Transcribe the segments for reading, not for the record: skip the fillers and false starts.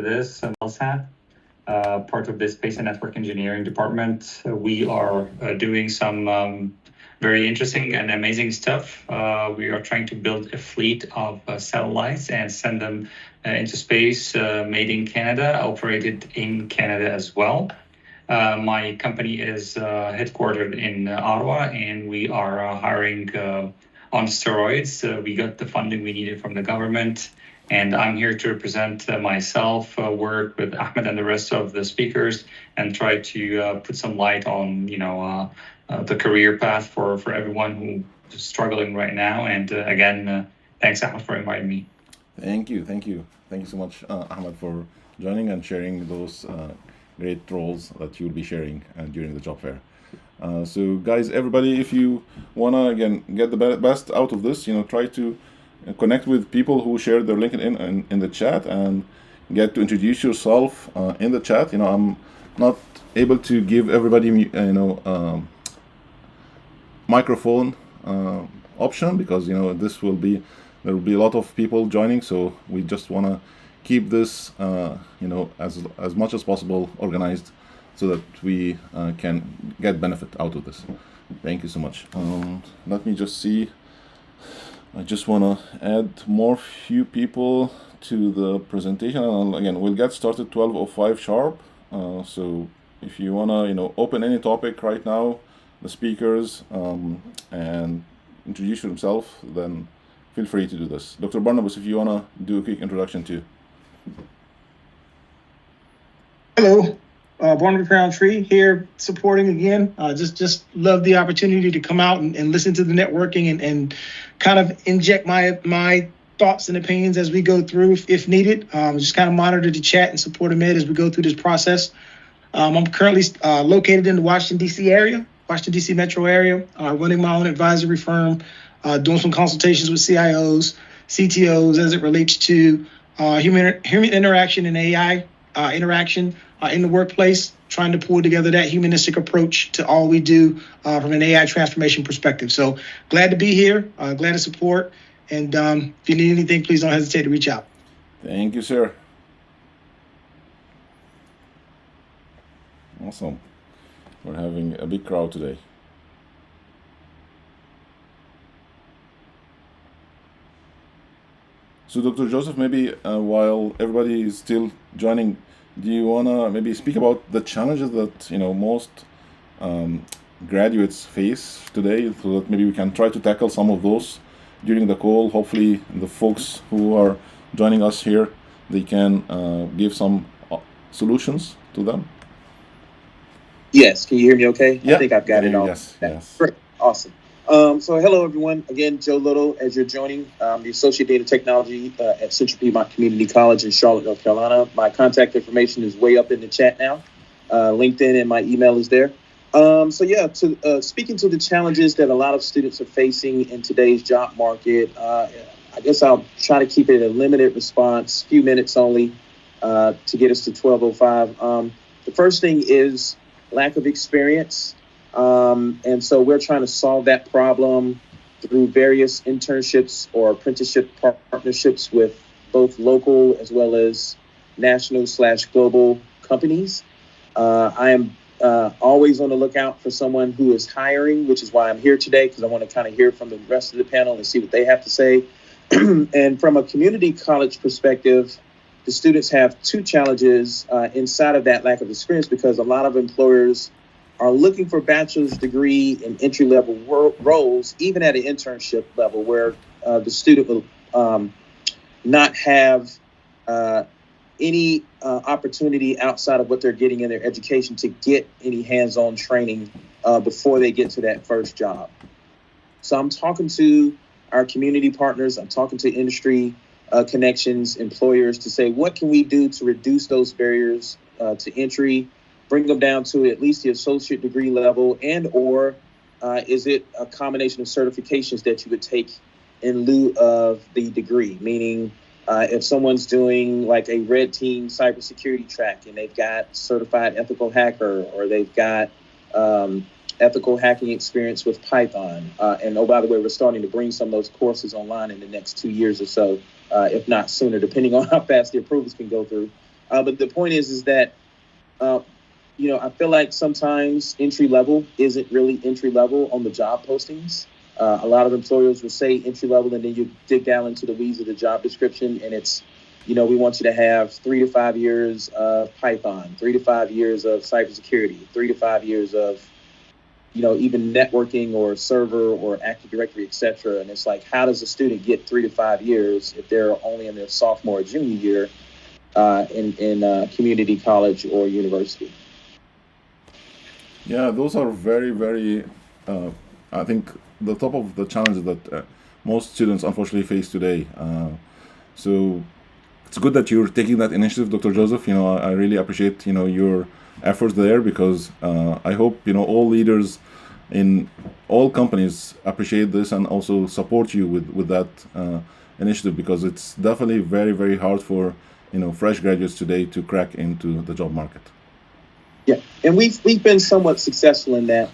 this, LSAT, part of the Space and Network Engineering Department. We are doing some very interesting and amazing stuff. We are trying to build a fleet of satellites and send them into space, made in Canada, operated in Canada as well. My company is headquartered in Ottawa, and we are hiring on steroids. We got the funding we needed from the government, and I'm here to represent myself, work with Ahmed and the rest of the speakers, and try to put some light on, the career path for everyone who is struggling right now. And again, thanks, Ahmed, for inviting me. Thank you so much, Ahmed, for joining and sharing those great roles that you'll be sharing during the job fair. So, guys, everybody, if you wanna again get the best out of this, try to connect with people who share their LinkedIn in the chat and get to introduce yourself in the chat. I'm not able to give everybody microphone option because there will be a lot of people joining, so we just want to keep this as much as possible organized so that we can get benefit out of this. Thank you so much. Let me just see. I just want to add more few people to the presentation, and again we'll get started 12:05 sharp. So if you want to open any topic right now, the speakers, and introduce yourself, then feel free to do this. Dr. Barnabas, if you want to do a quick introduction too. Hello, Barnabas Roundtree here supporting again. Just love the opportunity to come out and listen to the networking and kind of inject my thoughts and opinions as we go through if needed. Just kind of monitor the chat and support Ahmed as we go through this process. I'm currently located in the Washington, D.C. metro area, running my own advisory firm, doing some consultations with CIOs, CTOs as it relates to human interaction and AI interaction in the workplace, trying to pull together that humanistic approach to all we do from an AI transformation perspective. So glad to be here, glad to support. And if you need anything, please don't hesitate to reach out. Thank you, sir. Awesome. We're having a big crowd today. So, Dr. Joseph, maybe while everybody is still joining, do you want to maybe speak about the challenges that most graduates face today, so that maybe we can try to tackle some of those during the call? Hopefully, the folks who are joining us here, they can give some solutions to them. Yes, can you hear me okay? Yeah. I think I've got it all. Yes. Great, awesome. So hello, everyone. Again, Joe Little, as you're joining, the Associate Data Technology at Central Piedmont Community College in Charlotte, North Carolina. My contact information is way up in the chat now. LinkedIn and my email is there. Speaking to the challenges that a lot of students are facing in today's job market, I guess I'll try to keep it a limited response, few minutes only, to get us to 12:05. The first thing is lack of experience. And so we're trying to solve that problem through various internships or apprenticeship partnerships with both local as well as national/global companies. I am always on the lookout for someone who is hiring, which is why I'm here today, because I want to kind of hear from the rest of the panel and see what they have to say. And from a community college perspective, the students have two challenges inside of that lack of experience, because a lot of employers are looking for bachelor's degree in entry-level roles, even at an internship level, where the student will not have any opportunity outside of what they're getting in their education to get any hands-on training before they get to that first job. So I'm talking to our community partners, I'm talking to industry connections, employers, to say, what can we do to reduce those barriers to entry, bring them down to at least the associate degree level, and or is it a combination of certifications that you would take in lieu of the degree? Meaning, if someone's doing like a red team cybersecurity track and they've got certified ethical hacker, or they've got ethical hacking experience with Python. And oh, by the way, we're starting to bring some of those courses online in the next 2 years or so, if not sooner, depending on how fast the approvals can go through. But the point is that, I feel like sometimes entry level isn't really entry level on the job postings. A lot of employers will say entry level, and then you dig down into the weeds of the job description, and it's, we want you to have 3 to 5 years of Python, 3 to 5 years of cybersecurity, 3 to 5 years of, even networking or server or Active Directory, et cetera. And it's like, how does a student get 3 to 5 years if they're only in their sophomore or junior year in community college or university? Yeah, those are very, very, I think, the top of the challenges that most students unfortunately face today. So it's good that you're taking that initiative, Dr. Joseph. I really appreciate, your efforts there, because I hope, all leaders in all companies appreciate this and also support you with that initiative, because it's definitely very, very hard for, fresh graduates today to crack into the job market. Yeah, and we've been somewhat successful in that.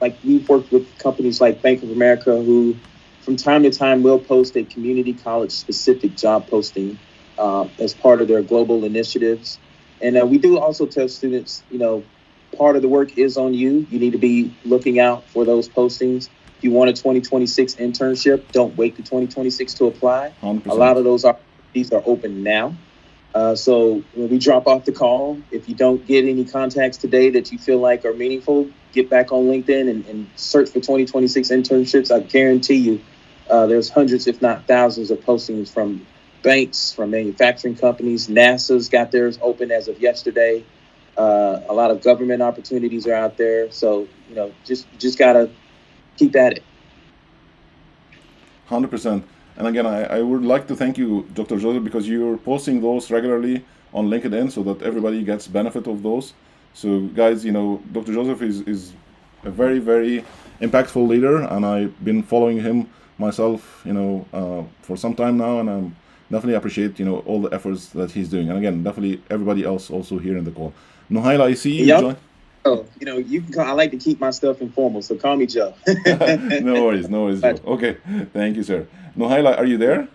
Like, we've worked with companies like Bank of America, who from time to time will post a community college specific job posting as part of their global initiatives. And we do also tell students, part of the work is on you. You need to be looking out for those postings. If you want a 2026 internship, don't wait to 2026 to apply. 100%. A lot of those opportunities are open now. So when we drop off the call, if you don't get any contacts today that you feel like are meaningful, get back on LinkedIn and search for 2026 internships. I guarantee you there's hundreds, if not thousands, of postings from banks, from manufacturing companies. NASA's got theirs open as of yesterday. A lot of government opportunities are out there. So, just got to keep at it. 100%. And again, I would like to thank you, Dr. Joseph, because you're posting those regularly on LinkedIn so that everybody gets benefit of those. So guys, Dr. Joseph is a very, very impactful leader, and I've been following him myself, for some time now, and I'm definitely appreciate, all the efforts that he's doing. And again, definitely everybody else also here in the call. Nuhaila, I see you join. Oh, you can I like to keep my stuff informal, so call me Joe. No worries, Joe. Okay, thank you, sir. Nuhaila, are you there?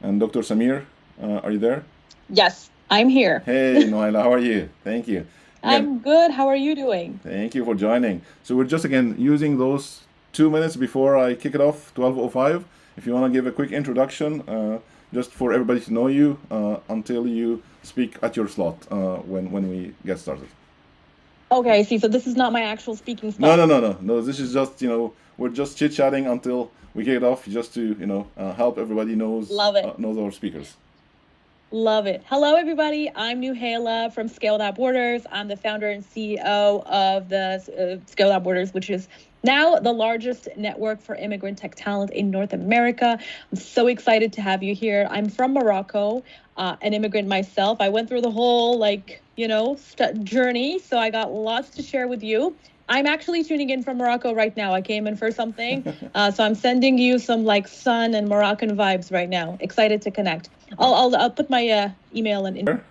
And Dr. Samir, are you there? Yes, I'm here. Hey, Nuhaila, how are you? Thank you. I'm good. How are you doing? Thank you for joining. So we're just, again, using those 2 minutes before I kick it off, 12:05. If you want to give a quick introduction, just for everybody to know you until you speak at your slot when we get started. Okay, I see. So this is not my actual speaking spot. No. This is just, we're just chit-chatting until we kick it off, just to, help everybody knows our speakers. Love it. Hello, everybody. I'm Nuhaila from Scale Without Borders. I'm the founder and CEO of the Scale Without Borders, which is now the largest network for immigrant tech talent in North America. I'm so excited to have you here. I'm from Morocco, an immigrant myself. I went through the whole, journey, so I got lots to share with you. I'm actually tuning in from Morocco right now. I came in for something, so I'm sending you some sun and Moroccan vibes right now. Excited to connect. I'll put my email in.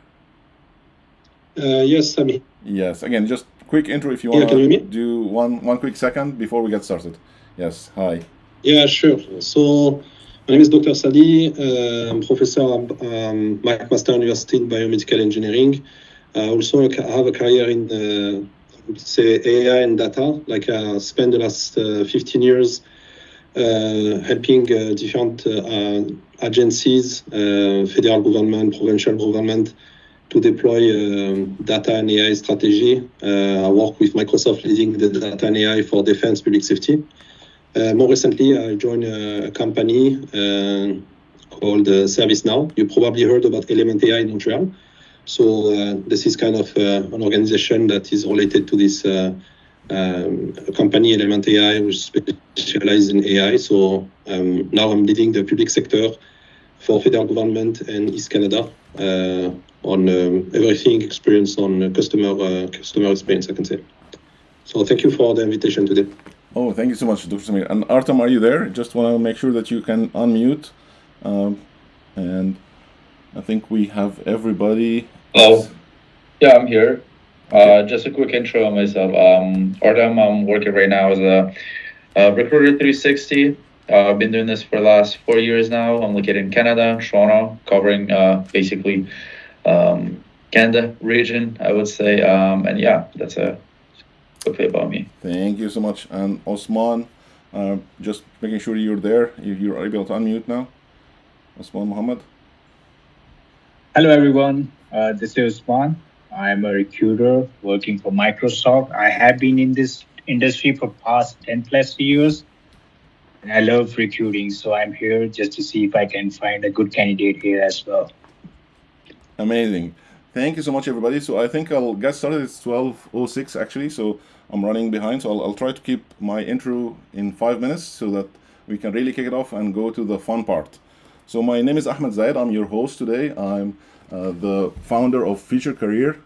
Yes, I'm here. Yes, again, just quick intro if you want to do one quick second before we get started. Yes, hi. Yeah, sure. So my name is Dr. Sadi. I'm professor at McMaster University in Biomedical Engineering. I also have a career in AI and data. I spent the last 15 years helping different agencies, federal government, provincial government, to deploy data and AI strategy. I work with Microsoft leading the data and AI for defense public safety. More recently, I joined a company called ServiceNow. You probably heard about Element AI in Montreal. So this is kind of an organization that is related to this company, Element AI, which specializes in AI. So now I'm leading the public sector for federal government and East Canada on everything experience on customer experience, I can say. So thank you for the invitation today. Oh, thank you so much, Dr. Samir. And Artem, are you there? Just want to make sure that you can unmute. And I think we have everybody. Hello. Yeah, I'm here. Just a quick intro on myself. Artem, I'm working right now as a Recruiter 360. I've been doing this for the last 4 years now. I'm located in Canada, Toronto, covering basically Canada region, I would say. And yeah, that's a quickly about me. Thank you so much. And Osman, just making sure you're there. You're able to unmute now. Osman Mohammed. Hello, everyone. This is Usman. I'm a recruiter working for Microsoft. I have been in this industry for past 10 plus years, and I love recruiting. So I'm here just to see if I can find a good candidate here as well. Amazing. Thank you so much, everybody. So I think I'll get started. It's 12:06 actually, so I'm running behind. So I'll try to keep my intro in 5 minutes so that we can really kick it off and go to the fun part. So my name is Ahmed Zayed. I'm your host today. I'm the founder of Future Career.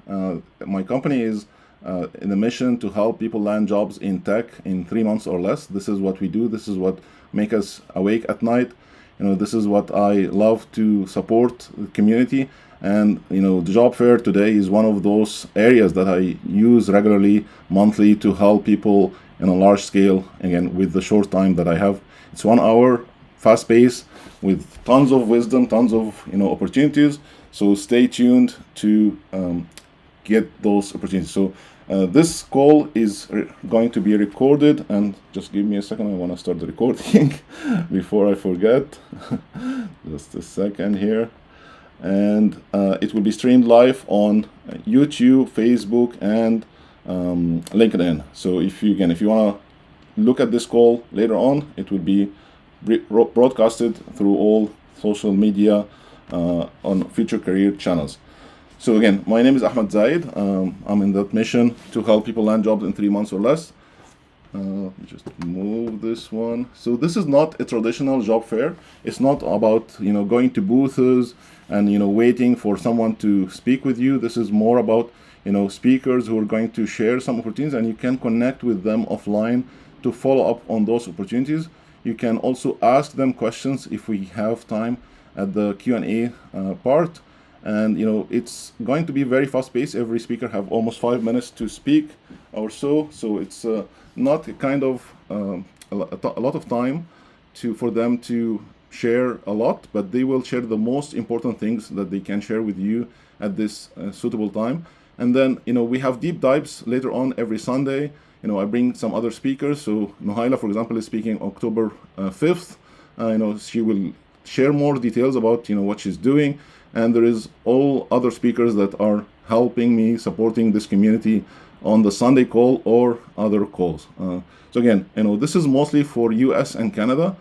My company is in the mission to help people land jobs in tech in 3 months or less. This is what we do. This is what makes us awake at night. This is what I love to support the community. And the job fair today is one of those areas that I use regularly, monthly, to help people in a large scale. Again, with the short time that I have, it's 1 hour, fast pace, with tons of wisdom, tons of opportunities. So stay tuned to get those opportunities. So this call is going to be recorded, and just give me a second. I want to start the recording before I forget. Just a second here. And it will be streamed live on YouTube, Facebook, and LinkedIn. So if you want to look at this call later on, it will be broadcasted through all social media on Future Career channels. So again, my name is Ahmed Zayed. I'm in that mission to help people land jobs in 3 months or less. Just move this one. So this is not a traditional job fair. It's not about going to booths and waiting for someone to speak with you. This is more about speakers who are going to share some opportunities, and you can connect with them offline to follow up on those opportunities. You can also ask them questions if we have time at the Q&A part. And it's going to be very fast paced. Every speaker have almost 5 minutes to speak or so. So it's not a kind of a lot of time for them to share a lot, but they will share the most important things that they can share with you at this suitable time. And then we have deep dives later on every Sunday. I bring some other speakers. So Nuhaila, for example, is speaking October 5th. She will share more details about what she's doing. And there is all other speakers that are helping me, supporting this community on the Sunday call or other calls. So again, this is mostly for US and Canada.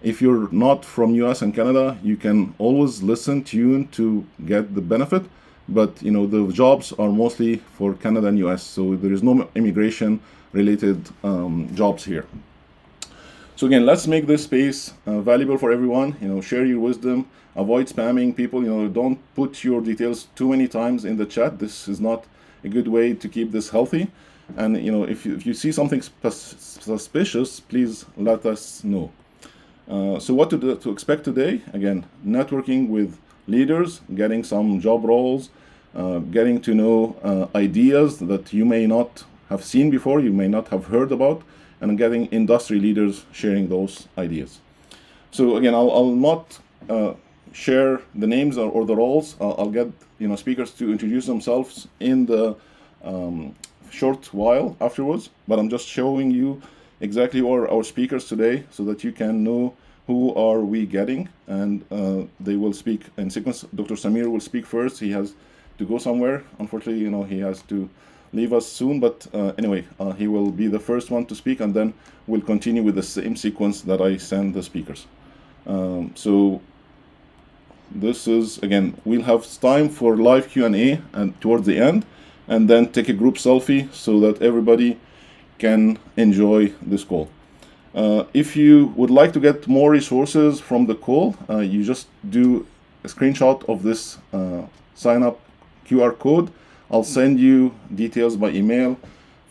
If you're not from US and Canada, you can always listen, tune to get the benefit. But the jobs are mostly for Canada and US. So there is no immigration related jobs here. So again, let's make this space valuable for everyone. Share your wisdom. Avoid spamming people. Don't put your details too many times in the chat. This is not a good way to keep this healthy. And if you see something suspicious, please let us know. So what to expect today? Again, networking with leaders, getting some job roles, getting to know ideas that you may not have seen before, you may not have heard about, and getting industry leaders sharing those ideas. So again, I'll not share the names or the roles. I'll get speakers to introduce themselves in the short while afterwards, but I'm just showing you exactly who are our speakers today so that you can know who are we getting, and they will speak in sequence. Dr. Samir will speak first. He has to go somewhere. Unfortunately, he has to leave us soon, but anyway, he will be the first one to speak, and then we'll continue with the same sequence that I send the speakers. So this is, again, we'll have time for live Q&A and towards the end, and then take a group selfie so that everybody can enjoy this call. If you would like to get more resources from the call, you just do a screenshot of this sign up QR code. I'll send you details by email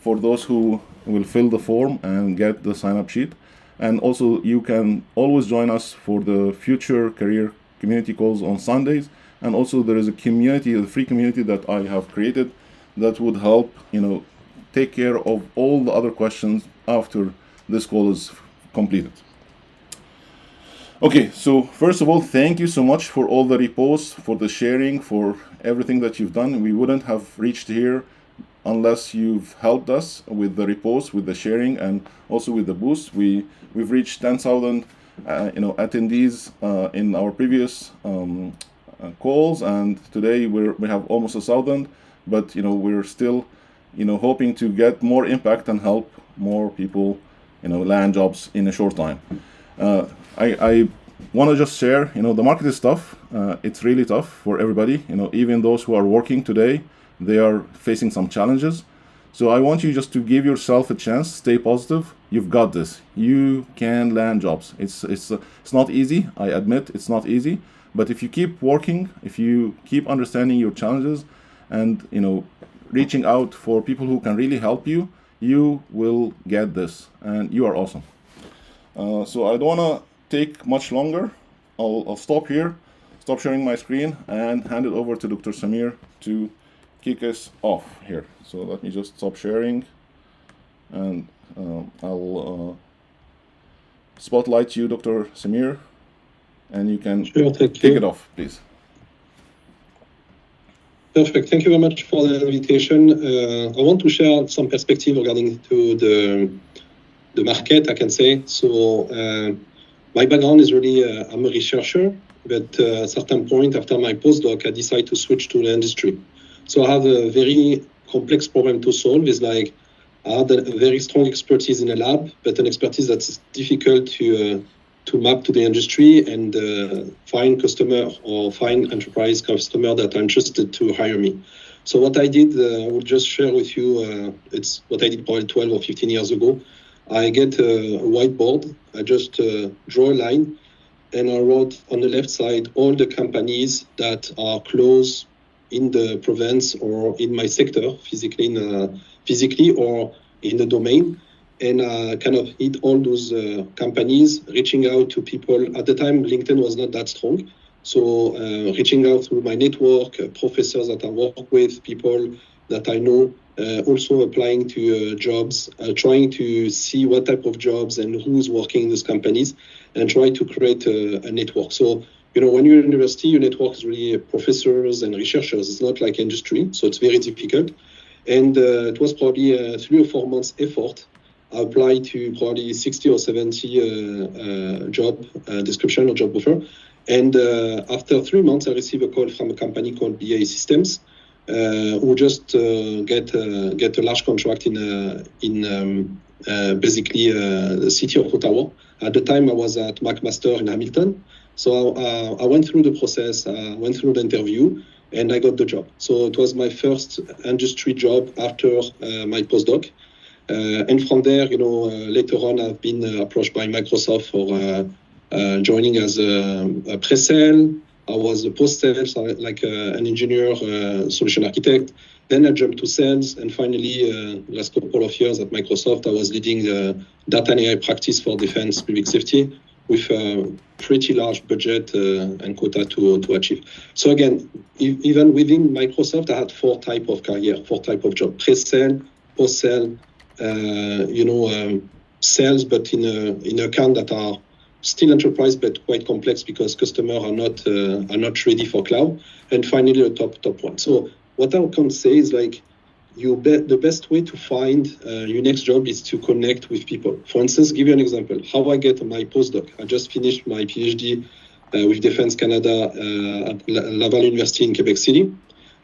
for those who will fill the form and get the sign up sheet. And also you can always join us for the Future Career community calls on Sundays. And also there is a community, a free community that I have created that would help, take care of all the other questions after this call is completed. Okay, so first of all, thank you so much for all the reposts, for the sharing, for everything that you've done. We wouldn't have reached here unless you've helped us with the reposts, with the sharing, and also with the boost. We've reached 10,000 attendees in our previous calls, and today we have almost 1,000. But we're still hoping to get more impact and help more people land jobs in a short time. I want to just share, the market is tough. It's really tough for everybody. Even those who are working today, they are facing some challenges. So I want you just to give yourself a chance, stay positive. You've got this. You can land jobs. It's not easy. I admit it's not easy. But if you keep working, if you keep understanding your challenges, and reaching out for people who can really help you, you will get this, and you are awesome. So I don't want to take much longer. I'll stop here, stop sharing my screen, and hand it over to Dr. Samir to kick us off here. So let me just stop sharing, and I'll spotlight you, Dr. Samir, and you can kick it off, please. Perfect. Thank you very much for the invitation. I want to share some perspective regarding to the market, I can say. So my background is really, I'm a researcher, but at a certain point after my postdoc, I decided to switch to the industry. So I have a very complex problem to solve. It's like I had a very strong expertise in a lab, but an expertise that's difficult to map to the industry and find customer or find enterprise customer that are interested to hire me. So what I did, I will just share with you, it's what I did probably 12 or 15 years ago. I get a whiteboard, I just draw a line, and I wrote on the left side all the companies that are close in the province or in my sector, physically or in the domain. And kind of hit all those companies, reaching out to people. At the time, LinkedIn was not that strong. So reaching out through my network, professors that I work with, people that I know, also applying to jobs, trying to see what type of jobs and who's working in those companies, and try to create a network. So, when you're in university, your network is really professors and researchers. It's not like industry, so it's very difficult. And it was probably a 3 or 4 months effort. I applied to probably 60 or 70 job description or job offer. And after 3 months, I received a call from a company called BA Systems, who just get a large contract in basically the city of Ottawa. At the time, I was at McMaster in Hamilton. So I went through the process, went through the interview, and I got the job. So it was my first industry job after my postdoc. And from there, later on, I've been approached by Microsoft for joining as a pre-sale. I was a post-sales, like an engineer, solution architect. Then I jumped to sales. And finally, last couple of years at Microsoft, I was leading the data and AI practice for defense public safety with a pretty large budget and quota to achieve. So again, even within Microsoft, I had 4 type of career, 4 type of job: pre-sale, post-sale, sales, but in account that are still enterprise, but quite complex because customers are not ready for cloud. And finally, a top one. So what I can say is like, the best way to find your next job is to connect with people. For instance, give you an example. How I get my postdoc. I just finished my PhD with Defense Canada at Laval University in Quebec City,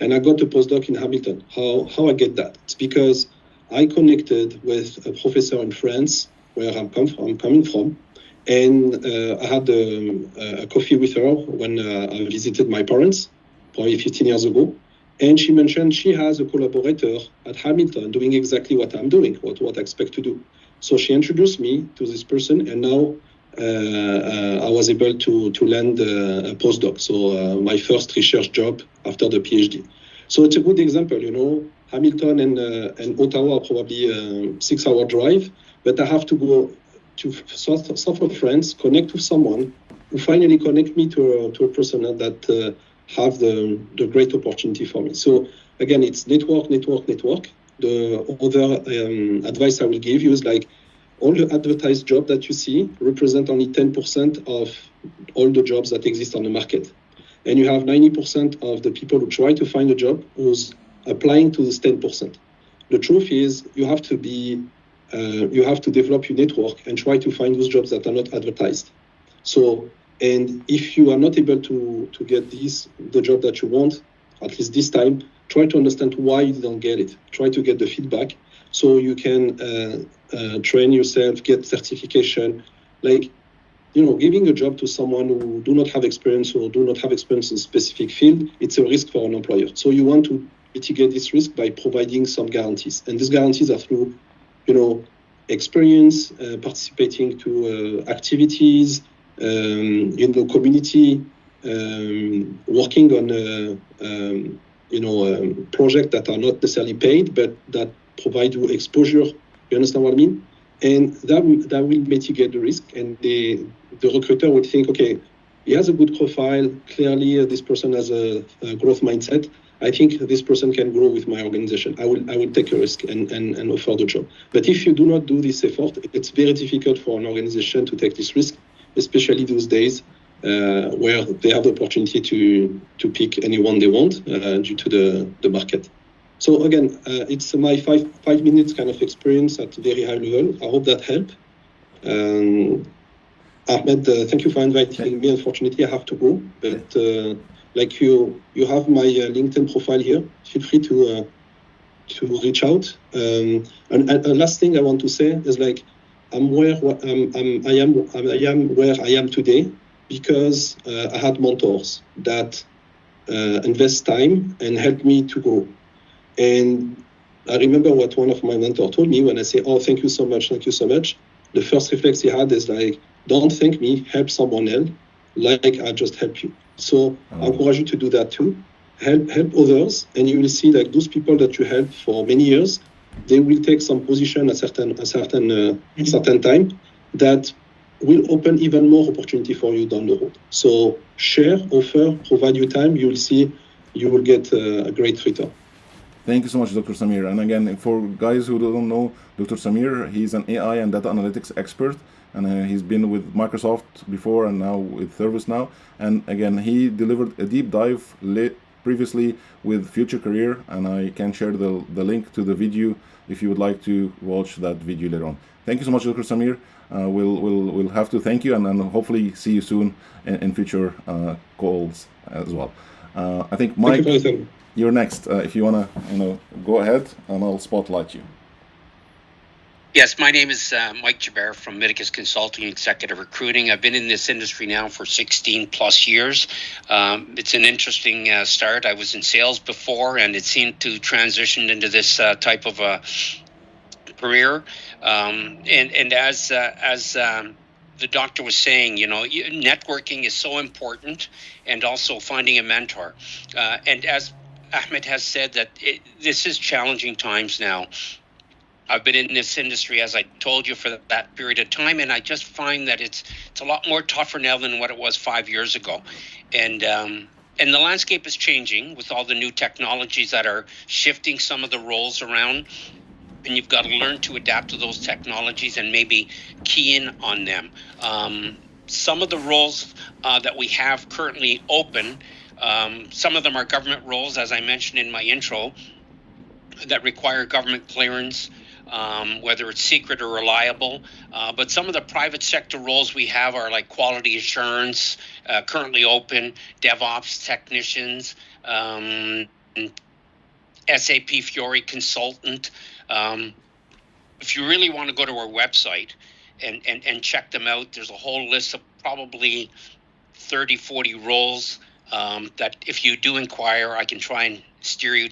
and I got a postdoc in Hamilton. How I get that? It's because I connected with a professor in France, where I'm coming from, and I had a coffee with her when I visited my parents, probably 15 years ago. And she mentioned she has a collaborator at Hamilton doing exactly what I'm doing, what I expect to do. So she introduced me to this person, and now I was able to land a postdoc. So my first research job after the PhD. So it's a good example, Hamilton and Ottawa are probably a 6-hour drive, but I have to go to South of France, connect with someone who finally connect me to a person that have the great opportunity for me. So again, it's network. The other advice I will give you is like, all the advertised job that you see represent only 10% of all the jobs that exist on the market. And you have 90% of the people who try to find a job who's applying to this 10%. The truth is you have to develop your network and try to find those jobs that are not advertised. So, and if you are not able to get the job that you want, at least this time, try to understand why you don't get it. Try to get the feedback so you can train yourself, get certification. Like, giving a job to someone who do not have experience or do not have experience in a specific field, it's a risk for an employer. So you want to mitigate this risk by providing some guarantees. And these guarantees are through, experience, participating to activities, community, working on projects that are not necessarily paid, but that provide you exposure. You understand what I mean? And that will mitigate the risk. And the recruiter would think, okay, he has a good profile. Clearly, this person has a growth mindset. I think this person can grow with my organization. I will take a risk and offer the job. But if you do not do this effort, it's very difficult for an organization to take this risk, especially those days where they have the opportunity to pick anyone they want due to the market. So again, it's my five minutes kind of experience at a very high level. I hope that helped. Ahmed, thank you for inviting me. Unfortunately, I have to go, but like you have my LinkedIn profile here. Feel free to reach out. And last thing I want to say is like I am where I am today because I had mentors that invest time and helped me to grow. And I remember what one of my mentors told me when I say, "Oh, thank you so much, thank you so much." The first reflex he had is like, "Don't thank me, help someone else, like I just helped you." So I encourage you to do that too. Help others, and you will see like those people that you help for many years, they will take some position at certain time that will open even more opportunity for you down the road. So share, offer, provide you time. You will see you will get a great return. Thank you so much, Dr. Samir. And again, for guys who don't know Dr. Samir, he's an AI and data analytics expert, and he's been with Microsoft before and now with ServiceNow. And again, he delivered a deep dive previously with Future Career, and I can share the link to the video if you would like to watch that video later on. Thank you so much, Dr. Samir. We'll have to thank you, and hopefully see you soon in future calls as well. I think Mike, you're next. If you wanna, go ahead, and I'll spotlight you. Yes, my name is Mike Jaber from Midicus Consulting Executive Recruiting. I've been in this industry now for 16 plus years. It's an interesting start. I was in sales before, and it seemed to transition into this type of a career. And as the doctor was saying, networking is so important, and also finding a mentor. And as Ahmed has said, that this is challenging times now. I've been in this industry, as I told you, for that period of time, and I just find that it's a lot more tougher now than what it was 5 years ago. And the landscape is changing with all the new technologies that are shifting some of the roles around, and you've got to learn to adapt to those technologies and maybe key in on them. Some of the roles that we have currently open, some of them are government roles, as I mentioned in my intro, that require government clearance, whether it's secret or reliable. But some of the private sector roles we have are like quality assurance, currently open, DevOps technicians, SAP Fiori consultant. If you really want to go to our website and check them out, there's a whole list of probably 30, 40 roles that if you do inquire, I can try and steer you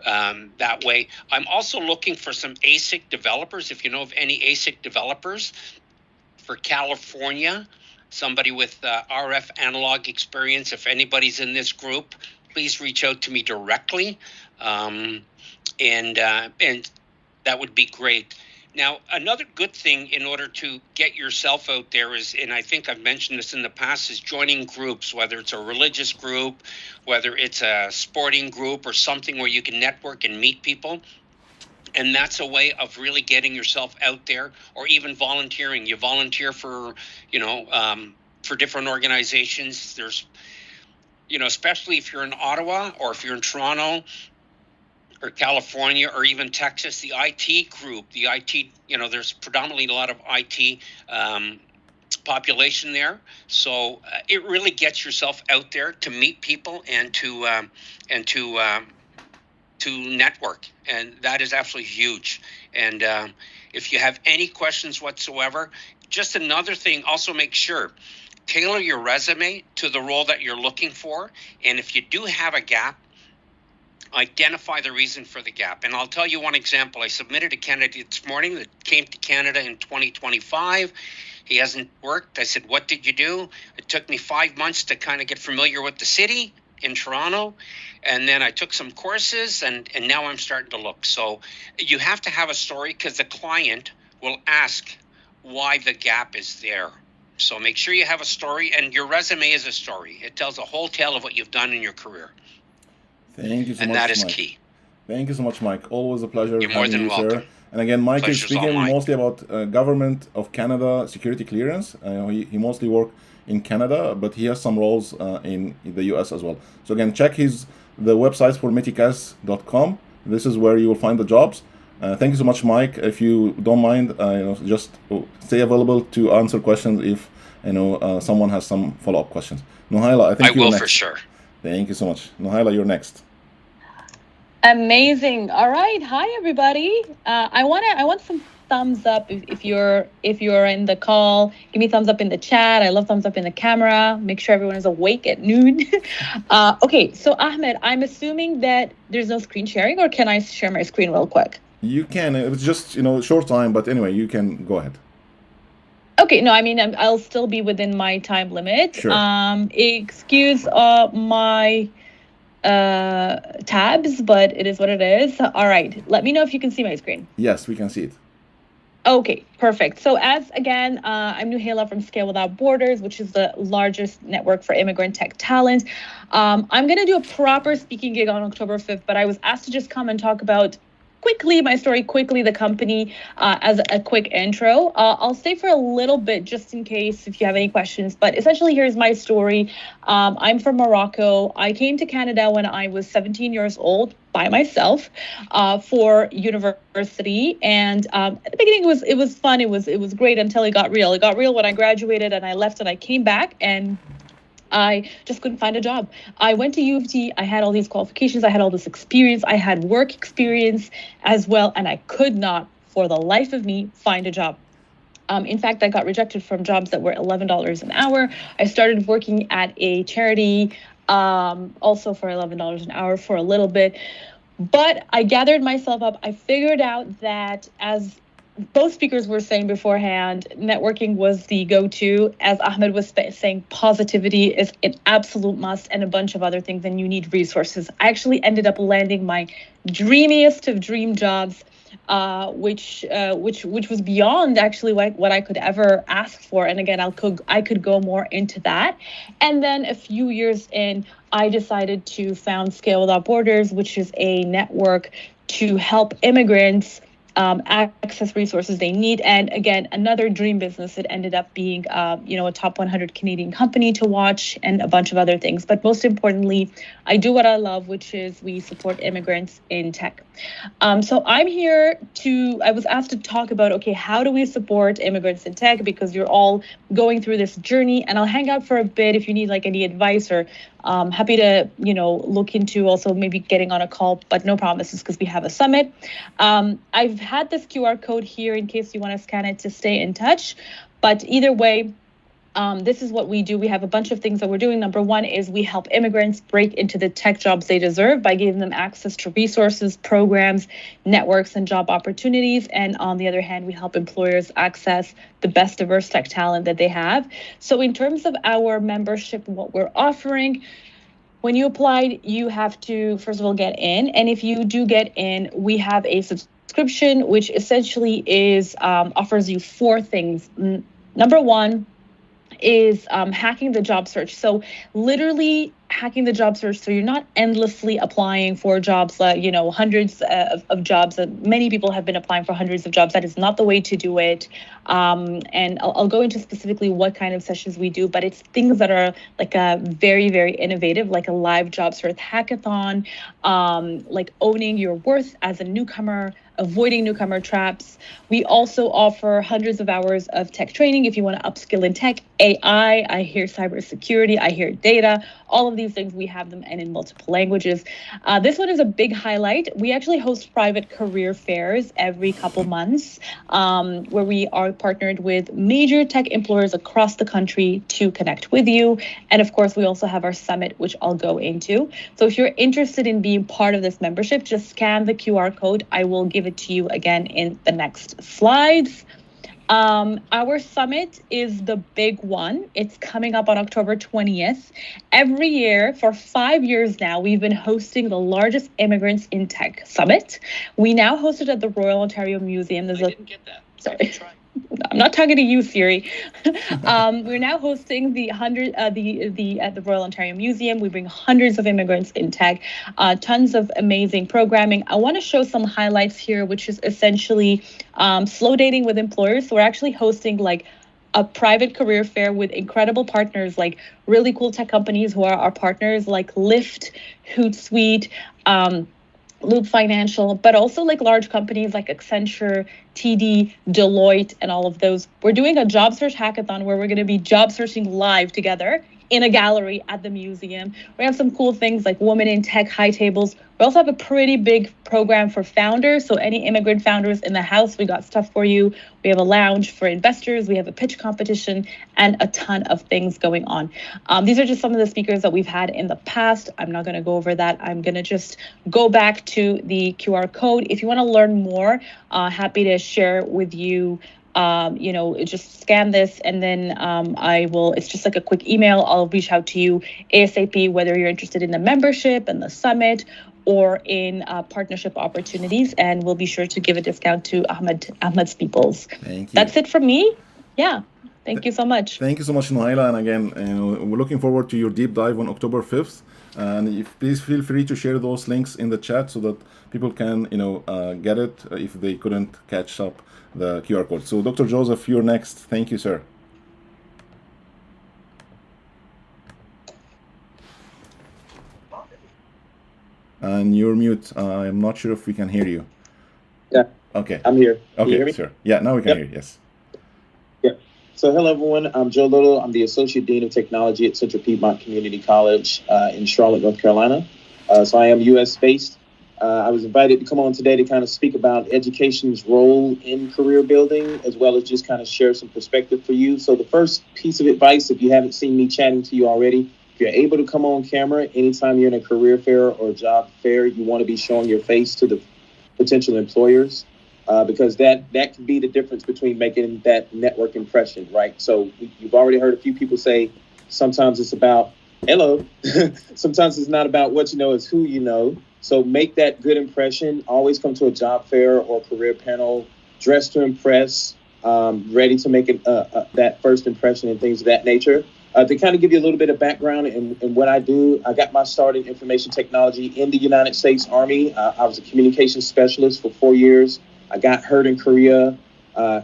that way. I'm also looking for some ASIC developers. If you know of any ASIC developers for California, somebody with RF analog experience, if anybody's in this group, please reach out to me directly. And that would be great. Now, another good thing in order to get yourself out there is, and I think I've mentioned this in the past, is joining groups, whether it's a religious group, whether it's a sporting group or something where you can network and meet people. And that's a way of really getting yourself out there, or even volunteering. You volunteer for, for different organizations. There's, especially if you're in Ottawa or if you're in Toronto or California or even Texas, the IT group, there's predominantly a lot of IT population there. So it really gets yourself out there to meet people and to network, and that is absolutely huge. And if you have any questions whatsoever, just another thing, also make sure tailor your resume to the role that you're looking for. And if you do have a gap, identify the reason for the gap. And I'll tell you one example. I submitted a candidate this morning that came to Canada in 2025. He hasn't worked. I said, what did you do? It took me 5 months to kind of get familiar with the city in Toronto. And then I took some courses and now I'm starting to look. So you have to have a story because the client will ask why the gap is there. So make sure you have a story, and your resume is a story. It tells a whole tale of what you've done in your career. Thank you so much, And that is Mike. key. Thank you so much, Mike. Always a pleasure You're more having than you, welcome. sir. And again, Mike is Pleasure's all speaking mine. mostly about Government of Canada security clearance. He mostly worked in Canada, but he has some roles in the US as well. So again, check the websites for meticas.com. This is where you will find the jobs. Thank you so much, Mike. If you don't mind, just stay available to answer questions if someone has some follow-up questions. Nuhaila, I think I you're will next. for sure. Thank you so much. Nuhaila, you're next. Amazing. All right. Hi, everybody. I want some thumbs up if you're in the call. Give me thumbs up in the chat. I love thumbs up in the camera. Make sure everyone is awake at noon. Okay. So Ahmed, I'm assuming that there's no screen sharing, or can I share my screen real quick? You can. It's just short time, but anyway, you can go ahead. Okay, no, I mean, I'll still be within my time limit. Sure. Excuse my tabs, but it is what it is. All right, let me know if you can see my screen. Yes, we can see it. Okay, perfect. So I'm Nuhaila from Scale Without Borders, which is the largest network for immigrant tech talent. I'm going to do a proper speaking gig on October 5th, but I was asked to just come and talk about my story, the company, as a quick intro. I'll stay for a little bit just in case if you have any questions, but essentially here's my story. I'm from Morocco. I came to Canada when I was 17 years old by myself for university, and at the beginning it was fun. It was great until it got real. It got real when I graduated and I left and I came back and I just couldn't find a job. I went to U of T. I had all these qualifications. I had all this experience. I had work experience as well. And I could not, for the life of me, find a job. In fact, I got rejected from jobs that were $11 an hour. I started working at a charity, also for $11 an hour for a little bit. But I gathered myself up. I figured out that, as both speakers were saying beforehand, networking was the go-to. As Ahmed was saying, positivity is an absolute must, and a bunch of other things, and you need resources. I actually ended up landing my dreamiest of dream jobs, which was beyond actually what I could ever ask for. And again, I could go more into that. And then a few years in, I decided to found Scale Without Borders, which is a network to help immigrants access resources they need. And again, another dream business. It ended up being, a top 100 Canadian company to watch, and a bunch of other things. But most importantly, I do what I love, which is we support immigrants in tech. So I'm here I was asked to talk about, okay, how do we support immigrants in tech? Because you're all going through this journey, and I'll hang out for a bit if you need any advice, or happy to, look into also maybe getting on a call, but no promises because we have a summit. I've had this QR code here in case you want to scan it to stay in touch. But either way, this is what we do. We have a bunch of things that we're doing. Number one is we help immigrants break into the tech jobs they deserve by giving them access to resources, programs, networks, and job opportunities. And on the other hand, we help employers access the best diverse tech talent that they have. So in terms of our membership, what we're offering, when you applied, you have to, first of all, get in. And if you do get in, we have a subscription, which essentially offers you 4 things. Number one is hacking the job search. So literally hacking the job search so you're not endlessly applying for jobs, hundreds of jobs. Many people have been applying for hundreds of jobs. That is not the way to do it. And I'll go into specifically what kind of sessions we do, but it's things that are like a very, very innovative, like a live job search hackathon, like owning your worth as a newcomer, avoiding newcomer traps. We also offer hundreds of hours of tech training if you want to upskill in tech, AI, I hear cybersecurity, I hear data, all of these things, we have them and in multiple languages. This one is a big highlight. We actually host private career fairs every couple months where we are partnered with major tech employers across the country to connect with you. And of course, we also have our summit, which I'll go into. So if you're interested in being part of this membership, just scan the QR code. I will give it to you again in the next slides. Our summit is the big one. It's coming up on October 20th. Every year for 5 years now, we've been hosting the largest Immigrants in Tech Summit. We now host it at the Royal Ontario Museum. I didn't get that. Sorry. I'm not talking to you, Siri. We're now hosting at the Royal Ontario Museum. We bring hundreds of immigrants in tech, tons of amazing programming. I want to show some highlights here, which is essentially slow dating with employers. So we're actually hosting like a private career fair with incredible partners, like really cool tech companies who are our partners, like Lyft, Hootsuite, Loop Financial, but also like large companies like Accenture, TD, Deloitte, and all of those. We're doing a job search hackathon where we're going to be job searching live together in a gallery at the museum. We have some cool things like Women in Tech high tables. We also have a pretty big program for founders. So any immigrant founders in the house, we got stuff for you. We have a lounge for investors. We have a pitch competition and a ton of things going on. These are just some of the speakers that we've had in the past. I'm not going to go over that. I'm going to just go back to the QR code. If you want to learn more, happy to share with you. Just scan this and then it's just like a quick email. I'll reach out to you ASAP, whether you're interested in the membership and the summit or in partnership opportunities. And we'll be sure to give a discount to Ahmed's peoples. Thank you. That's it from me. Yeah. Thank you so much. Thank you so much, Nohaila. And again, we're looking forward to your deep dive on October 5th. And please feel free to share those links in the chat so that people can, get it if they couldn't catch up the QR code. So Dr. Joseph, you're next. Thank you, sir. And you're mute. I'm not sure if we can hear you. Yeah. Okay. I'm here. Can Okay, you hear me? sure. Yeah, now we can hear you. Yes. Yeah. So hello, everyone. I'm Joe Little. I'm the Associate Dean of Technology at Central Piedmont Community College in Charlotte, North Carolina. So I am U.S.-based. I was invited to come on today to kind of speak about education's role in career building, as well as just kind of share some perspective for you. So the first piece of advice, if you haven't seen me chatting to you already, if you're able to come on camera anytime you're in a career fair or a job fair, you want to be showing your face to the potential employers, because that can be the difference between making that network impression, right? So you've already heard a few people say sometimes it's about hello. Sometimes it's not about what you know, it's who you know. So make that good impression. Always come to a job fair or career panel, dressed to impress, ready to make that first impression and things of that nature. To kind of give you a little bit of background in what I do, I got my start in information technology in the United States Army. I was a communications specialist for 4 years. I got hurt in Korea,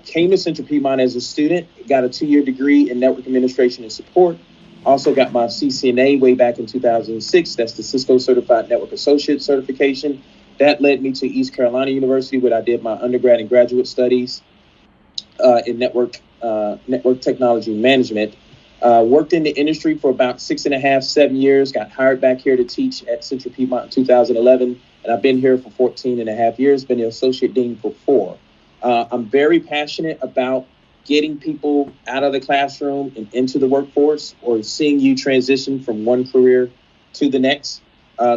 came to Central Piedmont as a student, got a 2-year degree in network administration and support. Also got my CCNA way back in 2006. That's the Cisco Certified Network Associate certification. That led me to East Carolina University, where I did my undergrad and graduate studies in network technology management. Worked in the industry for about 6.5, 7 years. Got hired back here to teach at Central Piedmont in 2011. And I've been here for 14.5 years, been the associate dean for 4. I'm very passionate about getting people out of the classroom and into the workforce, or seeing you transition from one career to the next.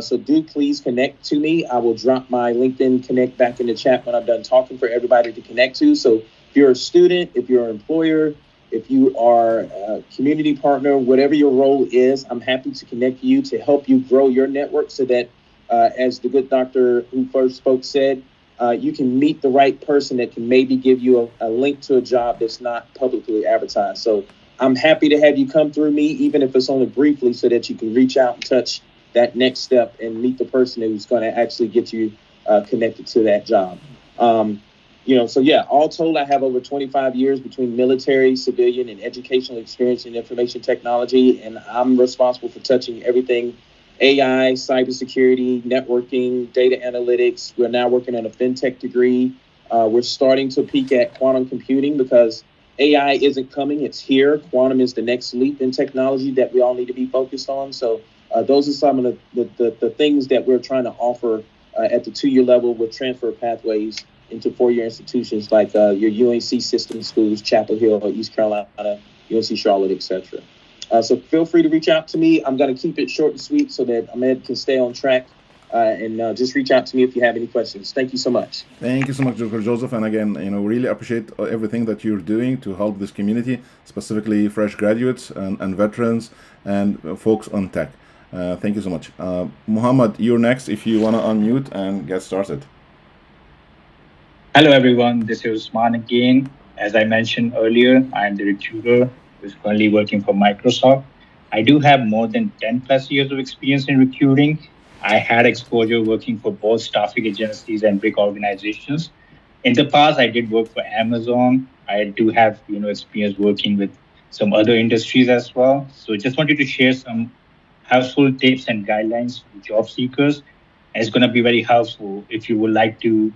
So do please connect to me. I will drop my LinkedIn connect back in the chat when I'm done talking for everybody to connect to. So if you're a student, if you're an employer, if you are a community partner, whatever your role is, I'm happy to connect you to help you grow your network so that, as the good doctor who first spoke said, you can meet the right person that can maybe give you a link to a job that's not publicly advertised. So I'm happy to have you come through me, even if it's only briefly, so that you can reach out and touch that next step and meet the person who's going to actually get you connected to that job. So yeah, all told, I have over 25 years between military, civilian, and educational experience in information technology, and I'm responsible for touching everything AI, cybersecurity, networking, data analytics. We're now working on a fintech degree. We're starting to peek at quantum computing because AI isn't coming, it's here. Quantum is the next leap in technology that we all need to be focused on. So those are some of the things that we're trying to offer at the 2-year level with transfer pathways into 4-year institutions like your UNC system schools, Chapel Hill, East Carolina, UNC Charlotte, etc. So feel free to reach out to me. I'm going to keep it short and sweet so that Ahmed can stay on track. And just reach out to me if you have any questions. Thank you so much. Thank you so much, Dr. Joseph. And again, really appreciate everything that you're doing to help this community, specifically fresh graduates and veterans and folks on tech. Thank you so much. Muhammad, you're next if you want to unmute and get started. Hello, everyone. This is Usman again. As I mentioned earlier, I'm the recruiter who's currently working for Microsoft. I do have more than 10 plus years of experience in recruiting. I had exposure working for both staffing agencies and big organizations. In the past, I did work for Amazon. I do have, experience working with some other industries as well. So just wanted to share some helpful tips and guidelines for job seekers. And it's going to be very helpful if you would like to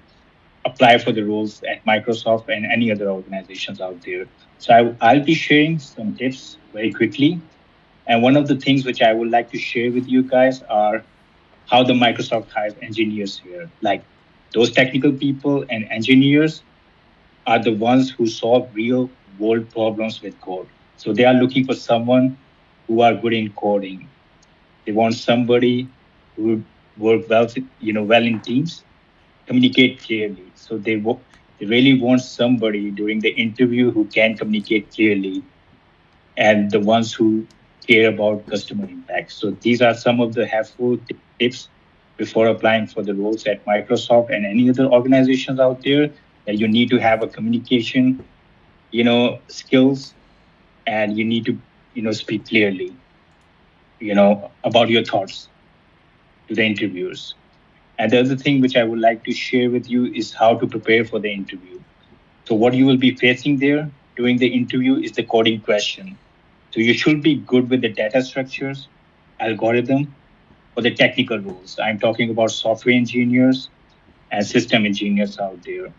apply for the roles at Microsoft and any other organizations out there. So I'll be sharing some tips very quickly. And one of the things which I would like to share with you guys are how the Microsoft hires engineers here. Like those technical people and engineers are the ones who solve real world problems with code. So they are looking for someone who are good in coding. They want somebody who work well, well in teams, communicate clearly. So they really want somebody during the interview who can communicate clearly, and the ones who care about customer impact. So these are some of the helpful tips before applying for the roles at Microsoft and any other organizations out there, that you need to have a communication, skills, and you need to, speak clearly, about your thoughts to the interviewers. And the other thing which I would like to share with you is how to prepare for the interview. So what you will be facing there during the interview is the coding question. So you should be good with the data structures, algorithm, or the technical roles. I'm talking about software engineers and system engineers out there.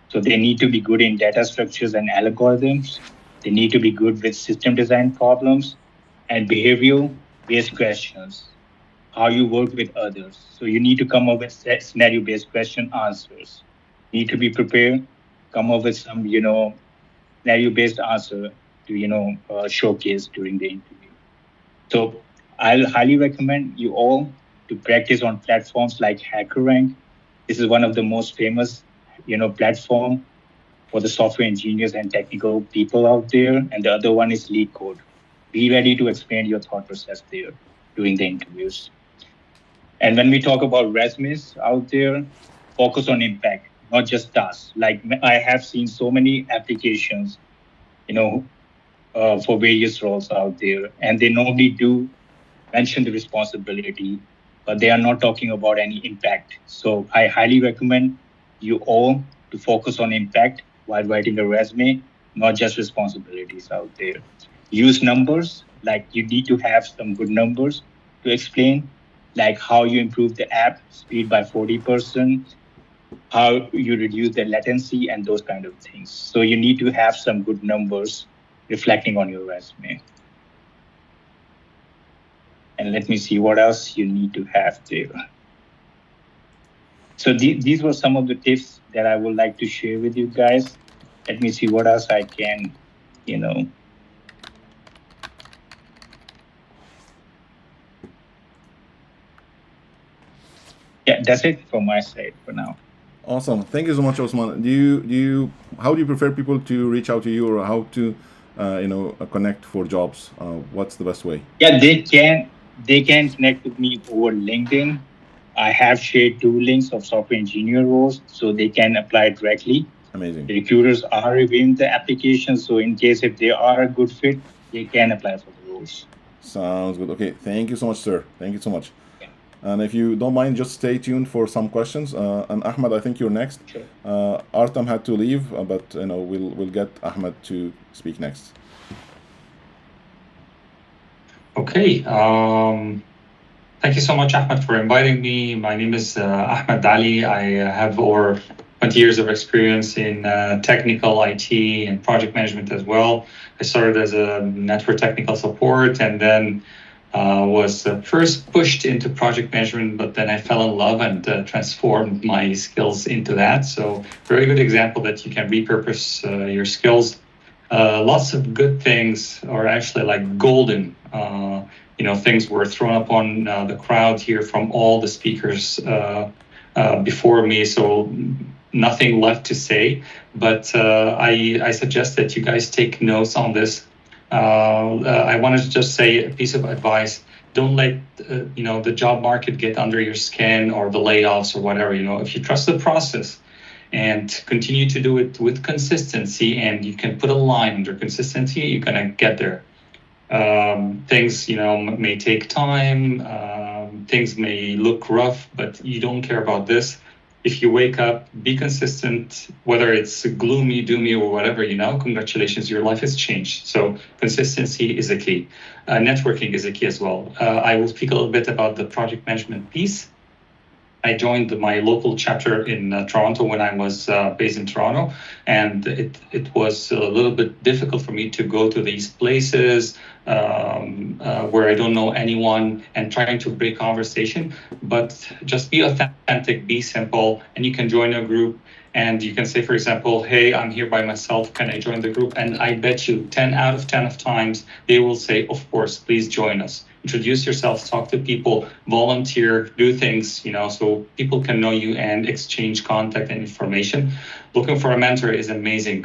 So they need to be good in data structures and algorithms. They need to be good with system design problems and behavioral-based questions, how you work with others. So you need to come up with scenario-based question answers. You need to be prepared, come up with some, scenario-based answer to, showcase during the interview. So I'll highly recommend you all to practice on platforms like HackerRank. This is one of the most famous, platform for the software engineers and technical people out there. And the other one is LeetCode. Be ready to explain your thought process there during the interviews. And when we talk about resumes out there, focus on impact, not just tasks. Like I have seen so many applications, for various roles out there, and they normally do mention the responsibility, but they are not talking about any impact. So I highly recommend you all to focus on impact while writing a resume, not just responsibilities out there. Use numbers, like you need to have some good numbers to explain, like how you improve the app speed by 40%, how you reduce the latency, and those kind of things. So you need to have some good numbers reflecting on your resume. And let me see what else you need to have there. So these were some of the tips that I would like to share with you guys. Let me see what else I can, Yeah, that's it from my side for now. Awesome. Thank you so much, Osman. How do you prefer people to reach out to you, or how to, connect for jobs? What's the best way? Yeah, they can connect with me over LinkedIn. I have shared 2 links of software engineer roles, so they can apply directly. Amazing. The recruiters are reviewing the applications, so in case if they are a good fit, you can apply for the roles. Sounds good. Okay, thank you so much, sir. Thank you so much. Yeah. And if you don't mind, just stay tuned for some questions. And Ahmed, I think you're next. Sure. Artem had to leave, but we'll get Ahmed to speak next. Okay. Thank you so much, Ahmed, for inviting me. My name is Ahmed Ali. I have over 20 years of experience in technical IT and project management as well. I started as a network technical support and then was first pushed into project management, but then I fell in love and transformed my skills into that. So very good example that you can repurpose your skills. Lots of good things are actually like golden. Things were thrown upon the crowd here from all the speakers before me. So nothing left to say, but I suggest that you guys take notes on this. I wanted to just say a piece of advice. Don't let the job market get under your skin or the layoffs or whatever. If you trust the process and continue to do it with consistency, and you can put a line under consistency, you're gonna get there. Things may take time, things may look rough, but you don't care about this. If you wake up, be consistent, whether it's gloomy, doomy, or whatever, congratulations, your life has changed. So consistency is a key. Networking is a key as well. I will speak a little bit about the project management piece. I joined my local chapter in Toronto when I was based in Toronto, and it was a little bit difficult for me to go to these places where I don't know anyone and trying to break conversation. But just be authentic, be simple, and you can join a group. And you can say, for example, hey, I'm here by myself. Can I join the group? And I bet you 10 out of 10 of times, they will say, of course, please join us. Introduce yourself, talk to people, volunteer, do things, so people can know you and exchange contact and information. Looking for a mentor is amazing.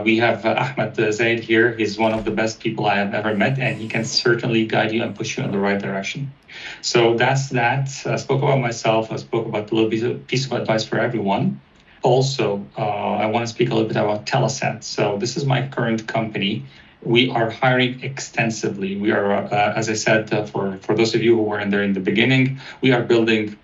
We have Ahmed Zayed here. He's one of the best people I have ever met, and he can certainly guide you and push you in the right direction. So that's that. I spoke about myself. I spoke about a little piece of advice for everyone. Also, I want to speak a little bit about Telesat. So this is my current company. We are hiring extensively. We are, as I said, for those of you who weren't there in the beginning, we are building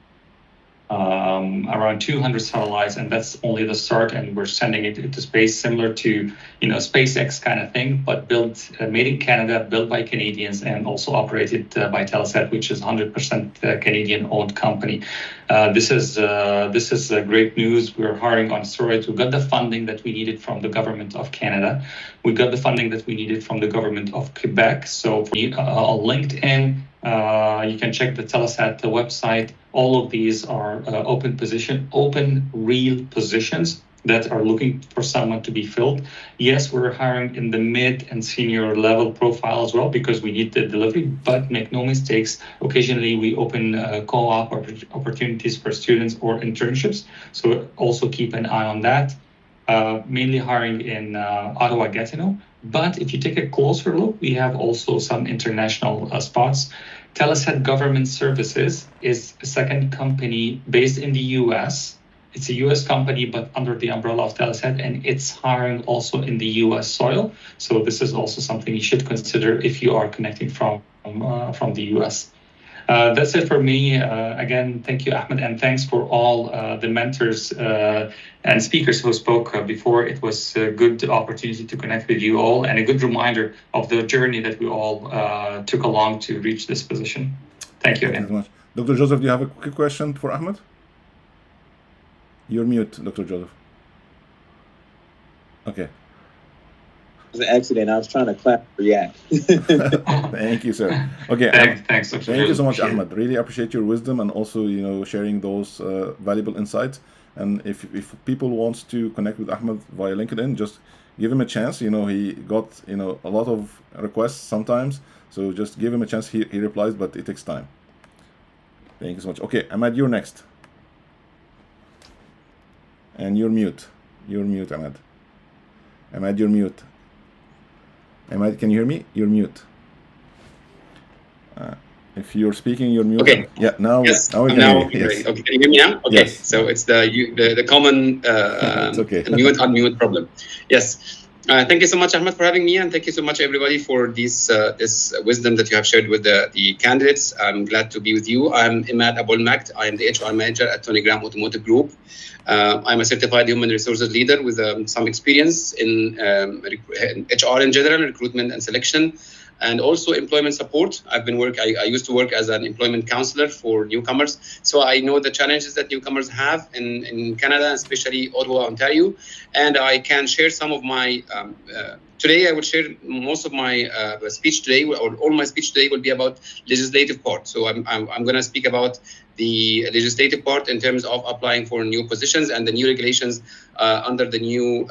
around 200 satellites, and that's only the start, and we're sending it into space, similar to SpaceX kind of thing, but built made in Canada, built by Canadians, and also operated by Telesat, which is 100% Canadian-owned company. This is great news. We're hiring on steroids. We got the funding that we needed from the government of Canada. We got the funding that we needed from the government of Quebec. So on LinkedIn, you can check the Telesat website. All of these are open real positions that are looking for someone to be filled. Yes, we're hiring in the mid and senior level profile as well, because we need the delivery, but make no mistakes. Occasionally we open co-op opportunities for students or internships. So also keep an eye on that. Mainly hiring in Ottawa, Gatineau. But if you take a closer look, we have also some international spots. Telesat Government Services is a second company based in the US. It's a US company, but under the umbrella of Telesat, and it's hiring also in the US soil. So this is also something you should consider if you are connecting from the US. That's it for me. Again, thank you, Ahmed, and thanks for all the mentors and speakers who spoke before. It was a good opportunity to connect with you all, and a good reminder of the journey that we all took along to reach this position. Thank you again. Thank you so much. Dr. Joseph, do you have a quick question for Ahmed? You're mute, Dr. Joseph. Okay. It was an accident. I was trying to clap for Yak. Thank you, sir. Okay. Thanks. Thank you so much, Ahmed. Really appreciate your wisdom and also, sharing those valuable insights. And if people wants to connect with Ahmed via LinkedIn, just give him a chance. He got, a lot of requests sometimes. So just give him a chance. He replies, but it takes time. Thank you so much. Okay, Ahmed, you're next. And you're mute. You're mute, Ahmed. Ahmed, you're mute. Ahmed, can you hear me? You're mute. If you're speaking, you're mute. Okay. Yeah. Now. Yes. Now we can Now. hear you. Yes. Okay. Can you hear me now? Okay. Yes. So it's the common it's okay. mute unmute problem. Yes. Thank you so much, Ahmed, for having me, and thank you so much, everybody, for this wisdom that you have shared with the candidates. I'm glad to be with you. I'm Imad Abul Makt. I am the HR manager at Tony Graham Automotive Group. I'm a certified human resources leader with some experience in HR in general, recruitment and selection, and also employment support. I used to work as an employment counselor for newcomers, so I know the challenges that newcomers have in Canada, especially Ottawa, Ontario, and I can share some of my. Today, I will share most of my speech today, or all my speech today will be about legislative part. So I'm going to speak about the legislative part in terms of applying for new positions and the new regulations under the new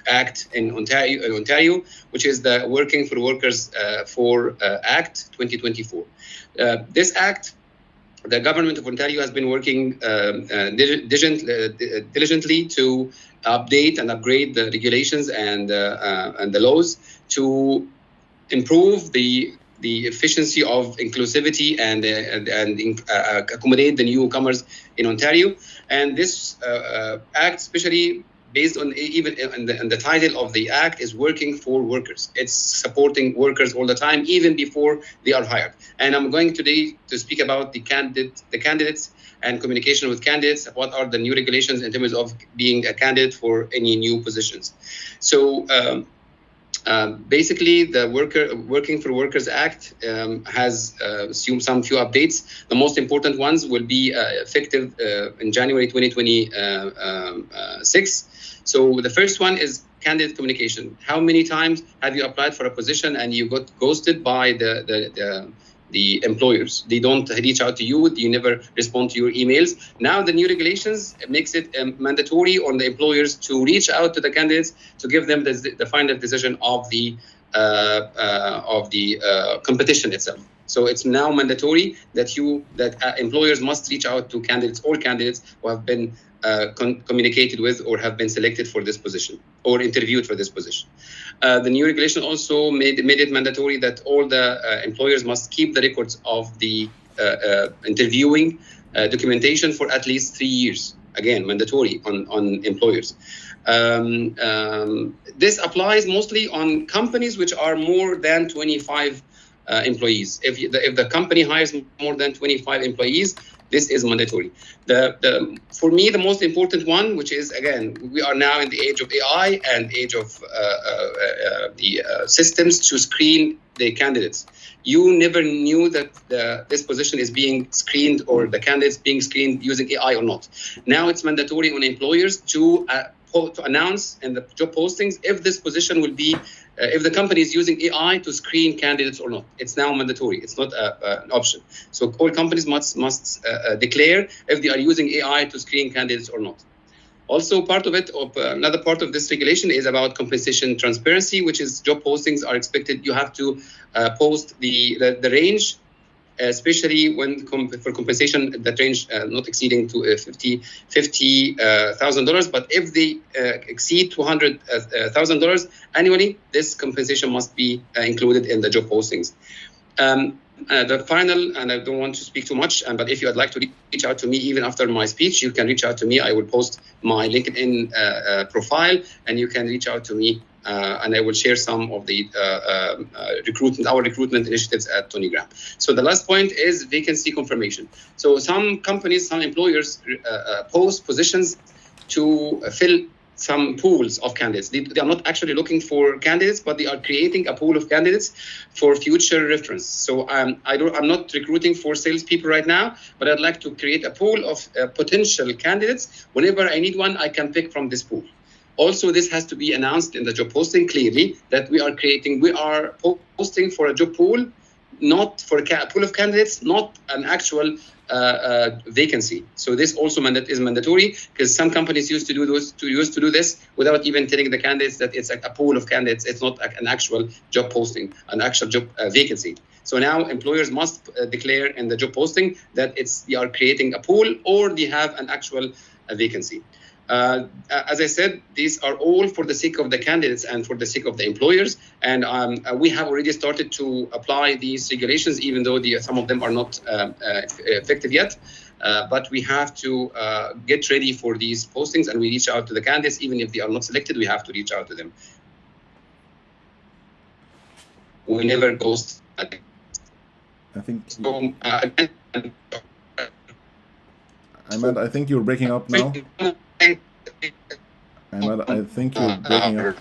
Act in Ontario, which is the Working for Workers for Act 2024. This Act, the government of Ontario has been working diligently to update and upgrade the regulations and the laws to improve the efficiency of inclusivity and accommodate the newcomers in Ontario. And this act, especially based on and the title of the act is Working for Workers. It's supporting workers all the time, even before they are hired. And I'm going today to speak about the candidates and communication with candidates. What are the new regulations in terms of being a candidate for any new positions? So basically, the Working for Workers Act has assumed some few updates. The most important ones will be effective in January 2026. So the first one is candidate communication. How many times have you applied for a position and you got ghosted by the employers? They don't reach out to you. You never respond to your emails. Now the new regulations makes it mandatory on the employers to reach out to the candidates to give them the final decision of the competition itself. So it's now mandatory that employers must reach out to all candidates who have been communicated with or have been selected for this position or interviewed for this position. The new regulation also made it mandatory that all the employers must keep the records of the interviewing documentation for at least 3 years. Again, mandatory on employers. This applies mostly on companies which are more than 25 employees. If the company hires more than 25 employees, this is mandatory. For me, the most important one, which is, again, we are now in the age of AI and age of the systems to screen the candidates. You never knew that this position is being screened or the candidates being screened using AI or not. Now it's mandatory on employers to announce in the job postings if this position will be if the company is using AI to screen candidates or not. It's now mandatory. It's not an option. So all companies must declare if they are using AI to screen candidates or not. Also, another part of this regulation is about compensation transparency, which is job postings are expected. You have to post the range, especially for compensation that range not exceeding to $50,000. But if they exceed $200,000 annually, this compensation must be included in the job postings. The final, and I don't want to speak too much, but if you would like to reach out to me even after my speech, you can reach out to me. I will post my LinkedIn profile, and you can reach out to me, and I will share some of the our recruitment initiatives at Tony Graham. So the last point is vacancy confirmation. So some companies, some employers post positions to fill some pools of candidates. They are not actually looking for candidates, but they are creating a pool of candidates for future reference. So I'm not recruiting for salespeople right now, but I'd like to create a pool of potential candidates. Whenever I need one, I can pick from this pool. Also, this has to be announced in the job posting clearly that we are posting for a job pool, not for a pool of candidates, not an actual vacancy. So this also is mandatory because some companies used to do this without even telling the candidates that it's a pool of candidates. It's not an actual job posting, an actual job vacancy. So now employers must declare in the job posting that they are creating a pool or they have an actual vacancy. As I said, these are all for the sake of the candidates and for the sake of the employers. And we have already started to apply these regulations, even though some of them are not effective yet. But we have to get ready for these postings, and we reach out to the candidates. Even if they are not selected, we have to reach out to them. we never ghost. I think. So, Ahmed, I think you're breaking up now. Ahmed, I think you're breaking up.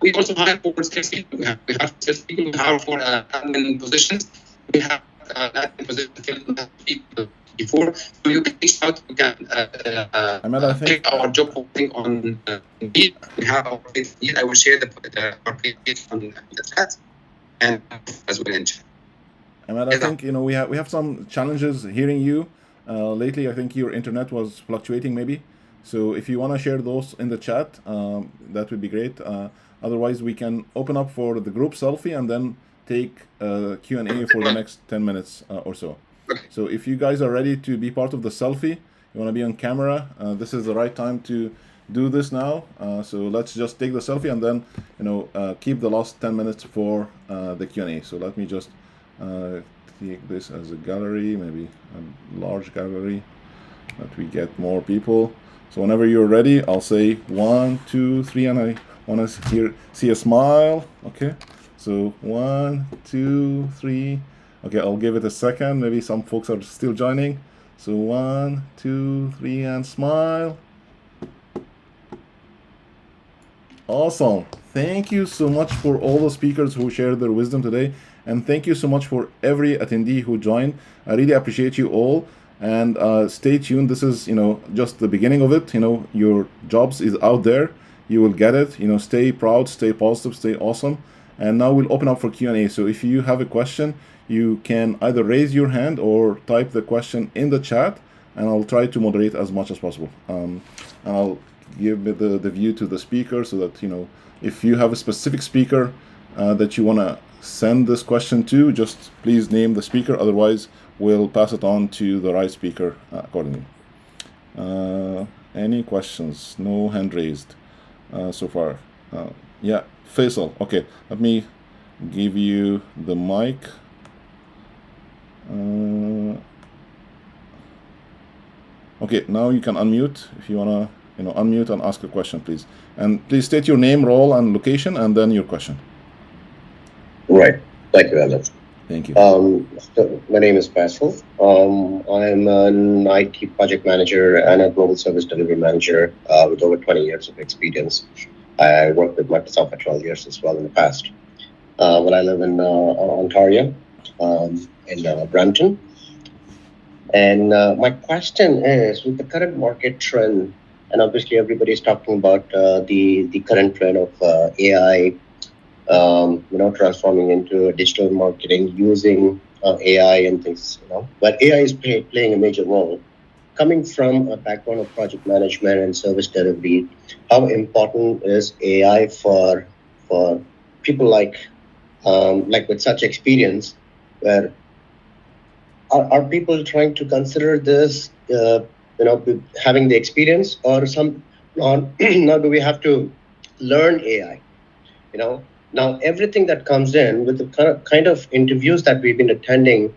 We also hire for salespeople. We have salespeople. We hire for admin positions. We have admin positions people before. So you can reach out. You can Ahmed, I think check our job posting on Indeed. We have our page. I will share our page on the chat and as well in chat. Ahmed, I think we have some challenges hearing you lately. I think your internet was fluctuating maybe. So if you want to share those in the chat, that would be great. Otherwise, we can open up for the group selfie and then take Q&A for the next 10 minutes or so. So if you guys are ready to be part of the selfie, you want to be on camera, this is the right time to do this now. So let's just take the selfie and then keep the last 10 minutes for the Q&A. So let me just take this as a gallery, maybe a large gallery, that we get more people. So whenever you're ready, I'll say 1, 2, 3, and I want to see a smile. Okay, so 1, 2, 3. Okay, I'll give it a second. Maybe some folks are still joining. So 1, 2, 3, and smile. Awesome. Thank you so much for all the speakers who shared their wisdom today. And thank you so much for every attendee who joined. I really appreciate you all. And stay tuned. This is, just the beginning of it. Your jobs is out there. You will get it. Stay proud, stay positive, stay awesome. And now we'll open up for Q&A. So if you have a question, you can either raise your hand or type the question in the chat, and I'll try to moderate as much as possible. And I'll give the view to the speaker so that, if you have a specific speaker that you want to send this question to, just please name the speaker. Otherwise, we'll pass it on to the right speaker accordingly. Any questions? No hand raised so far. Yeah, Faisal. Okay, let me give you the mic. Okay, now you can unmute if you wanna, unmute and ask a question, please. And please state your name, role, and location, and then your question. Right. Thank you, Ahmed. Thank you. So my name is Faisal. I'm an IT project manager and a global service delivery manager with over 20 years of experience. I worked with Microsoft for 12 years as well in the past. I live in Ontario, in Brampton. And my question is, with the current market trend, and obviously everybody's talking about the current trend of AI, transforming into digital marketing using AI and things, but AI is playing a major role. Coming from a background of project management and service delivery, how important is AI for people like with such experience? Where are people trying to consider this, having the experience, or now do we have to learn AI? Now everything that comes in with the kind of interviews that we've been attending,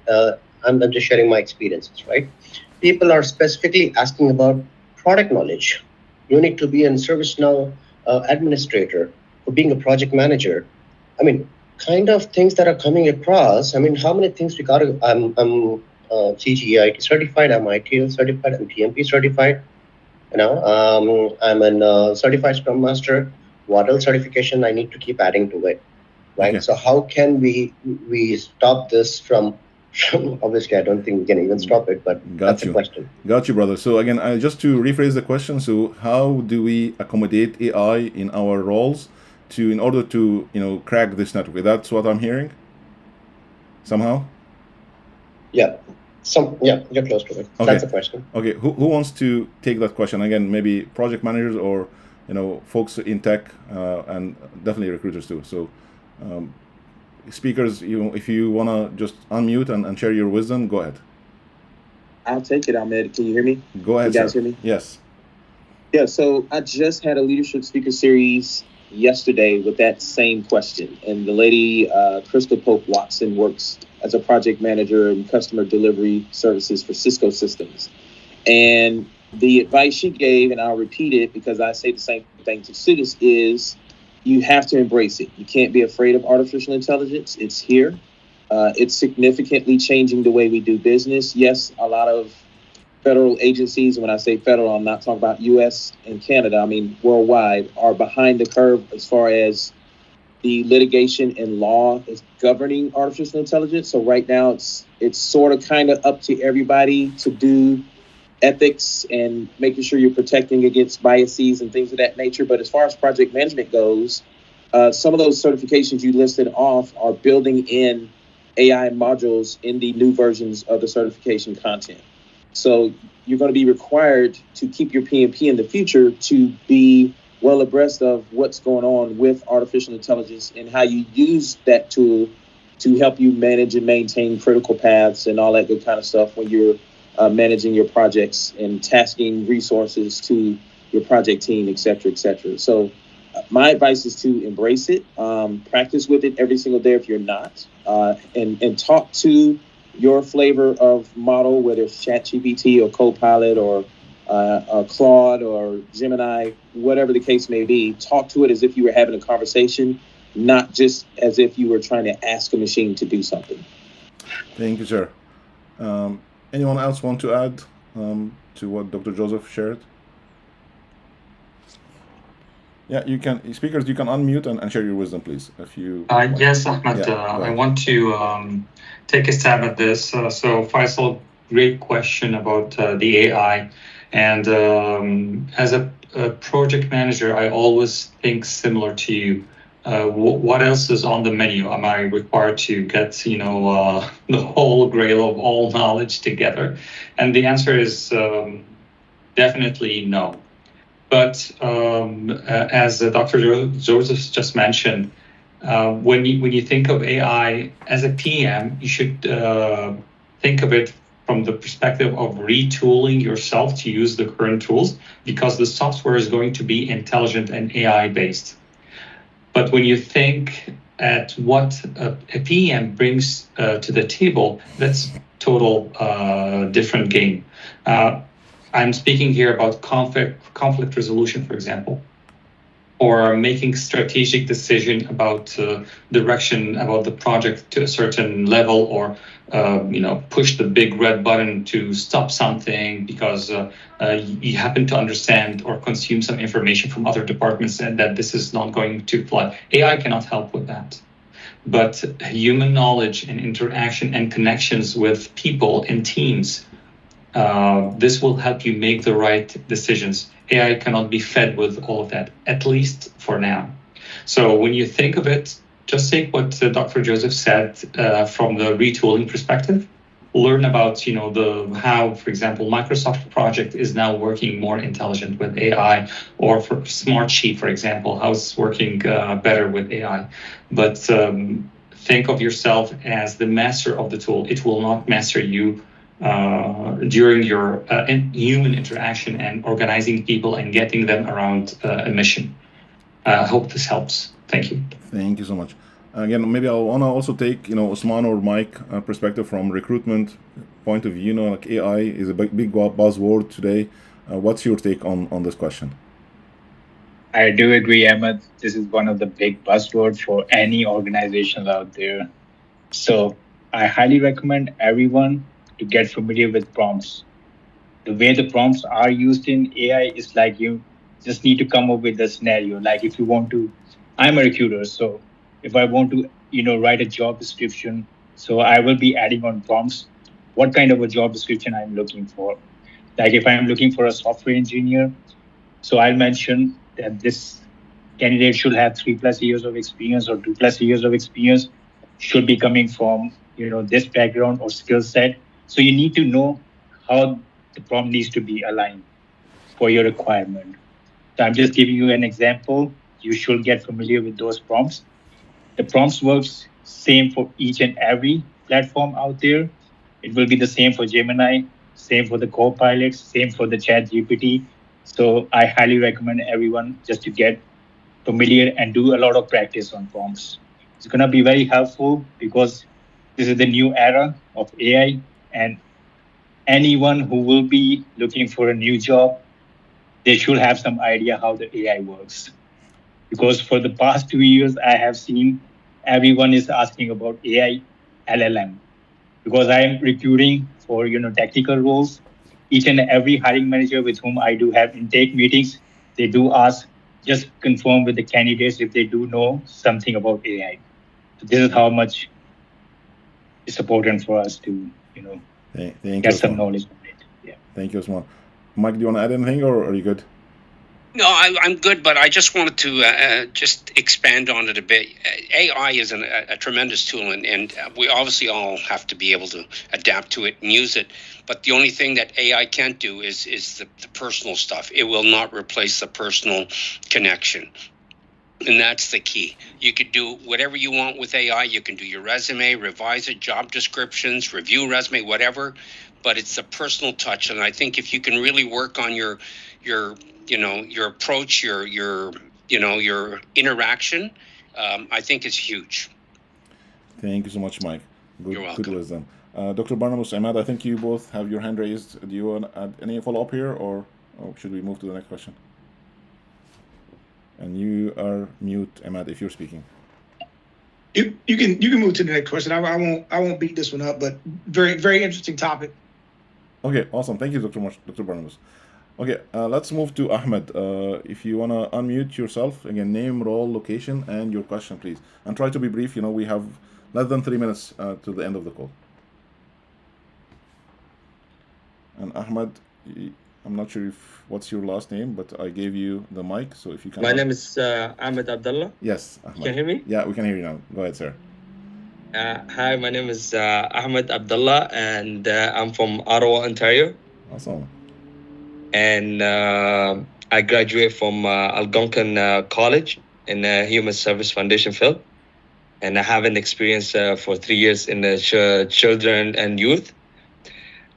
I'm just sharing my experiences, right? People are specifically asking about product knowledge. You need to be a ServiceNow administrator or being a project manager. I mean, kind of things that are coming across. I mean, how many things we got? I'm CGIT certified, I'm ITIL certified, I'm PMP certified. I'm a certified Scrum Master. What else certification I need to keep adding to it, right? Okay. So how can we stop this from obviously I don't think we can even stop it, but that's a question. Got you, brother. So again, just to rephrase the question, so how do we accommodate AI in our roles in order to crack this network? That's what I'm hearing somehow. Yeah, you're close to it. Okay. That's a question. Okay, who wants to take that question? Again, maybe project managers or folks in tech, and definitely recruiters too. So speakers, if you want to just unmute and share your wisdom, go ahead. I'll take it, Ahmed. Can you hear me? Go ahead, you guys sir. Hear me? Yes. Yeah, so I just had a leadership speaker series yesterday with that same question. And the lady, Crystal Pope Watson, works as a project manager in customer delivery services for Cisco Systems. And the advice she gave, and I'll repeat it because I say the same thing to students, is you have to embrace it. You can't be afraid of artificial intelligence. It's here. It's significantly changing the way we do business. Yes, a lot of federal agencies, and when I say federal, I'm not talking about U.S. and Canada, I mean worldwide, are behind the curve as far as the litigation and law is governing artificial intelligence. So right now it's sort of kind of up to everybody to do ethics and making sure you're protecting against biases and things of that nature. But as far as project management goes, some of those certifications you listed off are building in AI modules in the new versions of the certification content. So you're going to be required to keep your PMP in the future to be well abreast of what's going on with artificial intelligence and how you use that tool to help you manage and maintain critical paths and all that good kind of stuff when you're managing your projects and tasking resources to your project team, et cetera, et cetera. So my advice is to embrace it, practice with it every single day if you're not, and talk to your flavor of model, whether it's ChatGPT or Copilot or Claude or Gemini, whatever the case may be. Talk to it as if you were having a conversation, not just as if you were trying to ask a machine to do something. Thank you, sir. Anyone else want to add to what Dr. Joseph shared? Yeah, you can. Speakers, you can unmute and share your wisdom, please. If you. Yes, Ahmed. I want to take a stab at this. So, Faisal, great question about the AI. And as a project manager, I always think similar to you. What else is on the menu? Am I required to get, the whole grail of all knowledge together? And the answer is definitely no. But as Dr. Joseph just mentioned, when you think of AI as a PM, you should think of it from the perspective of retooling yourself to use the current tools, because the software is going to be intelligent and AI based. But when you think at what a PM brings to the table, that's total different game. I'm speaking here about conflict resolution, for example, or making strategic decision about direction about the project to a certain level, or push the big red button to stop something because you happen to understand or consume some information from other departments and that this is not going to fly. AI cannot help with that. But human knowledge and interaction and connections with people and teams, this will help you make the right decisions. AI cannot be fed with all of that, at least for now. So when you think of it, just take what Dr. Joseph said from the retooling perspective. Learn about, how, for example, Microsoft Project is now working more intelligent with AI, or for Smartsheet, for example, how it's working better with AI. But think of yourself as the master of the tool. It will not master you during your human interaction and organizing people and getting them around a mission. I hope this helps. Thank you. Thank you so much. Again, maybe I want to also take, Osman or Mike perspective from recruitment point of view. Like AI is a big buzzword today. What's your take on this question? I do agree, Ahmed. This is one of the big buzzwords for any organizations out there. So I highly recommend everyone to get familiar with prompts. The way the prompts are used in AI is like you just need to come up with a scenario. Like if you want to, I'm a recruiter, so if I want to, write a job description, so I will be adding on prompts, what kind of a job description I'm looking for. Like if I'm looking for a software engineer, so I'll mention that this candidate should have 3+ years of experience or 2+ years of experience, should be coming from, this background or skill set. So you need to know how the prompt needs to be aligned for your requirement. So I'm just giving you an example. You should get familiar with those prompts. The prompts works same for each and every platform out there. It will be the same for Gemini, same for the Copilot, same for the ChatGPT. So I highly recommend everyone just to get familiar and do a lot of practice on prompts. It's going to be very helpful because this is the new era of AI, and anyone who will be looking for a new job, they should have some idea how the AI works. Because for the past 2 years, I have seen everyone is asking about AI, LLM. Because I am recruiting for technical roles, each and every hiring manager with whom I do have intake meetings, they do ask, just confirm with the candidates if they do know something about AI. So this is how much it's important for us to Thank get you, some Osman. knowledge on it. Yeah. Thank you, Osman. Mike, do you want to add anything, or are you good? No, I'm good, but I just wanted to just expand on it a bit. AI is a tremendous tool, and we obviously all have to be able to adapt to it and use it. But the only thing that AI can't do is the personal stuff. It will not replace the personal connection. And that's the key. You could do whatever you want with AI. You can do your resume, revise it, job descriptions, review resume, whatever. But it's a personal touch, and I think if you can really work on your approach, your interaction, I think is huge. Thank you so much, Mike. You're welcome. Good wisdom. Dr. Barnabas, Ahmed, I think you both have your hand raised. Do you want to add any follow-up here, or should we move to the next question? And you are mute, Ahmed, if you're speaking. You can move to the next question. I won't beat this one up, but very, very interesting topic. Okay, awesome. Thank you, Dr. Barnabas. Okay, let's move to Ahmed. If you want to unmute yourself, again, name, role, location, and your question, please. And try to be brief. We have less than 3 minutes to the end of the call. And Ahmed, I'm not sure what's your last name, but I gave you the mic, so if you can. My name is Ahmed Abdullah. Yes, Ahmed. Can you hear me? Yeah, we can hear you now. Go ahead, sir. Hi, my name is Ahmed Abdullah, and I'm from Ottawa, Ontario. Awesome. And I graduated from Algonquin College in the Human Service Foundation field. And I have an experience for 3 years in the children and youth.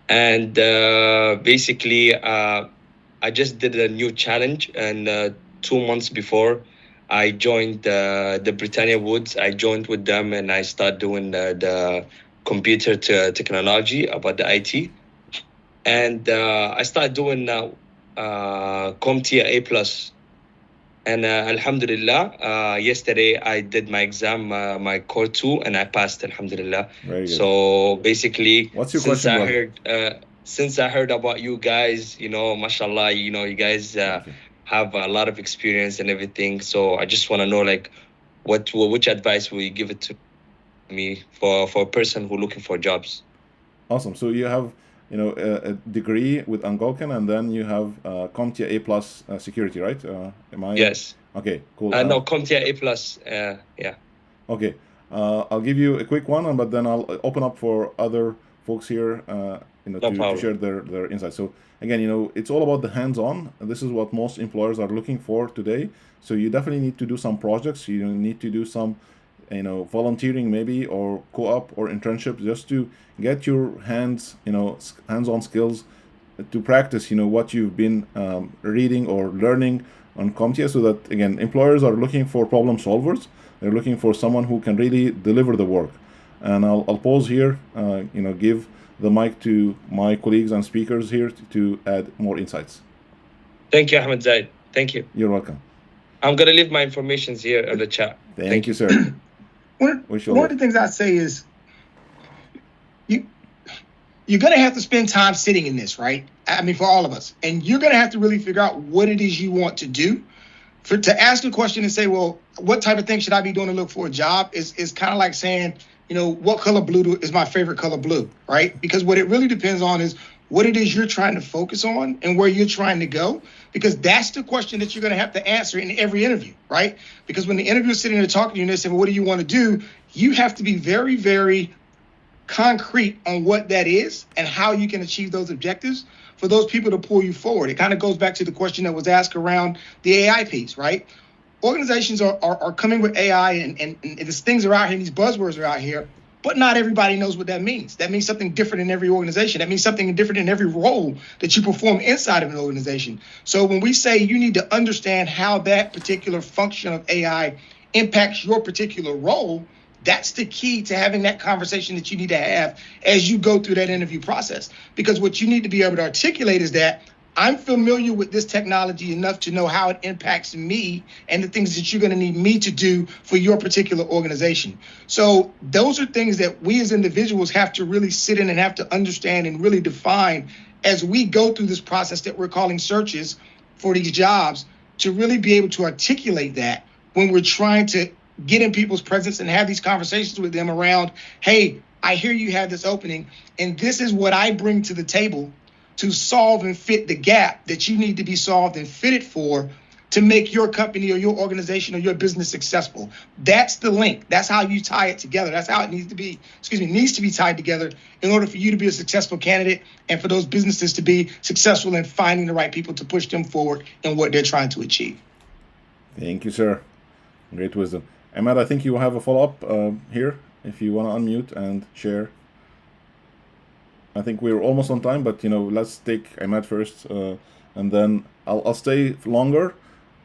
And basically, I just did a new challenge. And 2 months before, I joined the Britannia Woods. I joined with them, and I started doing the computer technology about the IT. And I started doing CompTIA A+. And alhamdulillah, yesterday I did my exam, my core 2, and I passed, alhamdulillah. Very good. So basically, what's your question, since I heard about you guys, mashallah, you guys have a lot of experience and everything. So I just want to know, which advice will you give it to me for a person who's looking for jobs? Awesome. So you have a degree with Algonquin, and then you have CompTIA A+ security, right? Yes. Okay, cool. No, CompTIA A+, yeah. Okay, I'll give you a quick one, but then I'll open up for other folks here, to share their insights. So again, it's all about the hands-on. This is what most employers are looking for today. So you definitely need to do some projects. You need to do some volunteering maybe, or co-op or internship, just to get your hands-on skills to practice, what you've been reading or learning on CompTIA, so that, again, employers are looking for problem solvers. They're looking for someone who can really deliver the work. And I'll pause here, give the mic to my colleagues and speakers here to add more insights. Thank you, Ahmed Zayed. Thank you. You're welcome. I'm going to leave my information here in the chat. Thank you, sir. One of the things I say is you're going to have to spend time sitting in this, right? I mean, for all of us. And you're going to have to really figure out what it is you want to do. To ask a question and say, well, what type of thing should I be doing to look for a job is kind of like saying, what color blue is my favorite color blue, right? Because what it really depends on is what it is you're trying to focus on and where you're trying to go, because that's the question that you're going to have to answer in every interview, right? Because when the interviewer is sitting there talking to you and they say, well, what do you want to do? You have to be very, very concrete on what that is and how you can achieve those objectives for those people to pull you forward. It kind of goes back to the question that was asked around the AI piece, right? Organizations are coming with AI and these things are out here, these buzzwords are out here, but not everybody knows what that means. That means something different in every organization. That means something different in every role that you perform inside of an organization. So when we say you need to understand how that particular function of AI impacts your particular role, That's the key to having that conversation that you need to have as you go through that interview process. Because what you need to be able to articulate is that I'm familiar with this technology enough to know how it impacts me and the things that you're going to need me to do for your particular organization. So those are things that we as individuals have to really sit in and have to understand and really define as we go through this process that we're calling searches for these jobs, to really be able to articulate that when we're trying to get in people's presence and have these conversations with them around, hey, I hear you have this opening, and this is what I bring to the table to solve and fit the gap that you need to be solved and fitted for to make your company or your organization or your business successful. That's the link. That's how you tie it together. That's how it needs to be tied together in order for you to be a successful candidate and for those businesses to be successful in finding the right people to push them forward in what they're trying to achieve. Thank you, sir. Great wisdom. Ahmed, I think you have a follow-up here, if you want to unmute and share. I think we're almost on time, but let's take Ahmed first, and then I'll stay longer.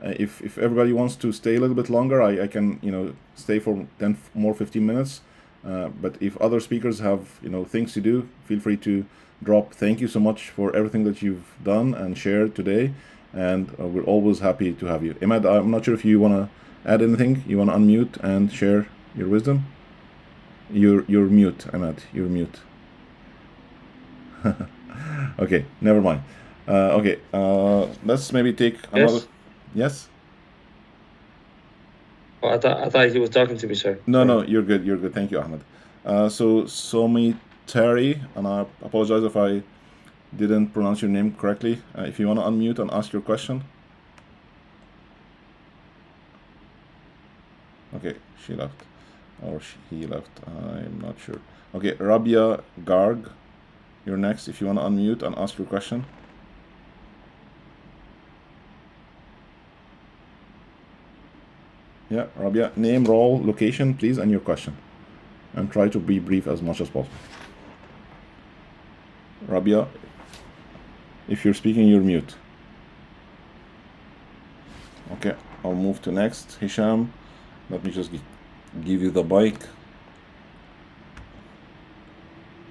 If everybody wants to stay a little bit longer, I can stay for 10 more 15 minutes. But if other speakers have things to do, feel free to drop. Thank you so much for everything that you've done and shared today, and we're always happy to have you. Ahmed, I'm not sure if you want to add anything. You want to unmute and share your wisdom? You're mute, Ahmed. You're mute. Okay, never mind. Okay, let's maybe take another. Yes. Oh, I thought he was talking to me, sir. No, you're good. You're good. Thank you, Ahmed. So Somi Terry, and I apologize if I didn't pronounce your name correctly. If you want to unmute and ask your question. Okay, she left, or he left. I'm not sure. Okay, Rabia Garg, you're next. If you want to unmute and ask your question. Yeah, Rabia, name, role, location, please, and your question. And try to be brief as much as possible. Rabia, if you're speaking, you're mute. Okay, I'll move to next. Hisham, let me just give you the mic.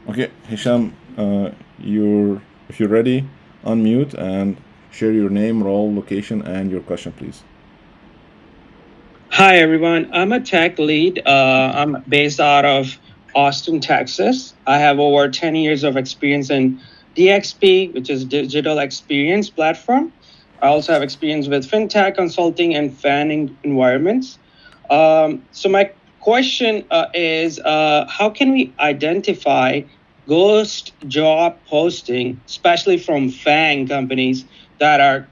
Okay, Hisham, if you're ready, unmute and share your name, role, location, and your question, please. Hi, everyone. I'm a tech lead. I'm based out of Austin, Texas. I have over 10 years of experience in DXP, which is digital experience platform. I also have experience with fintech consulting and fanning environments. So my question is, how can we identify ghost job posting, especially from FANG companies that are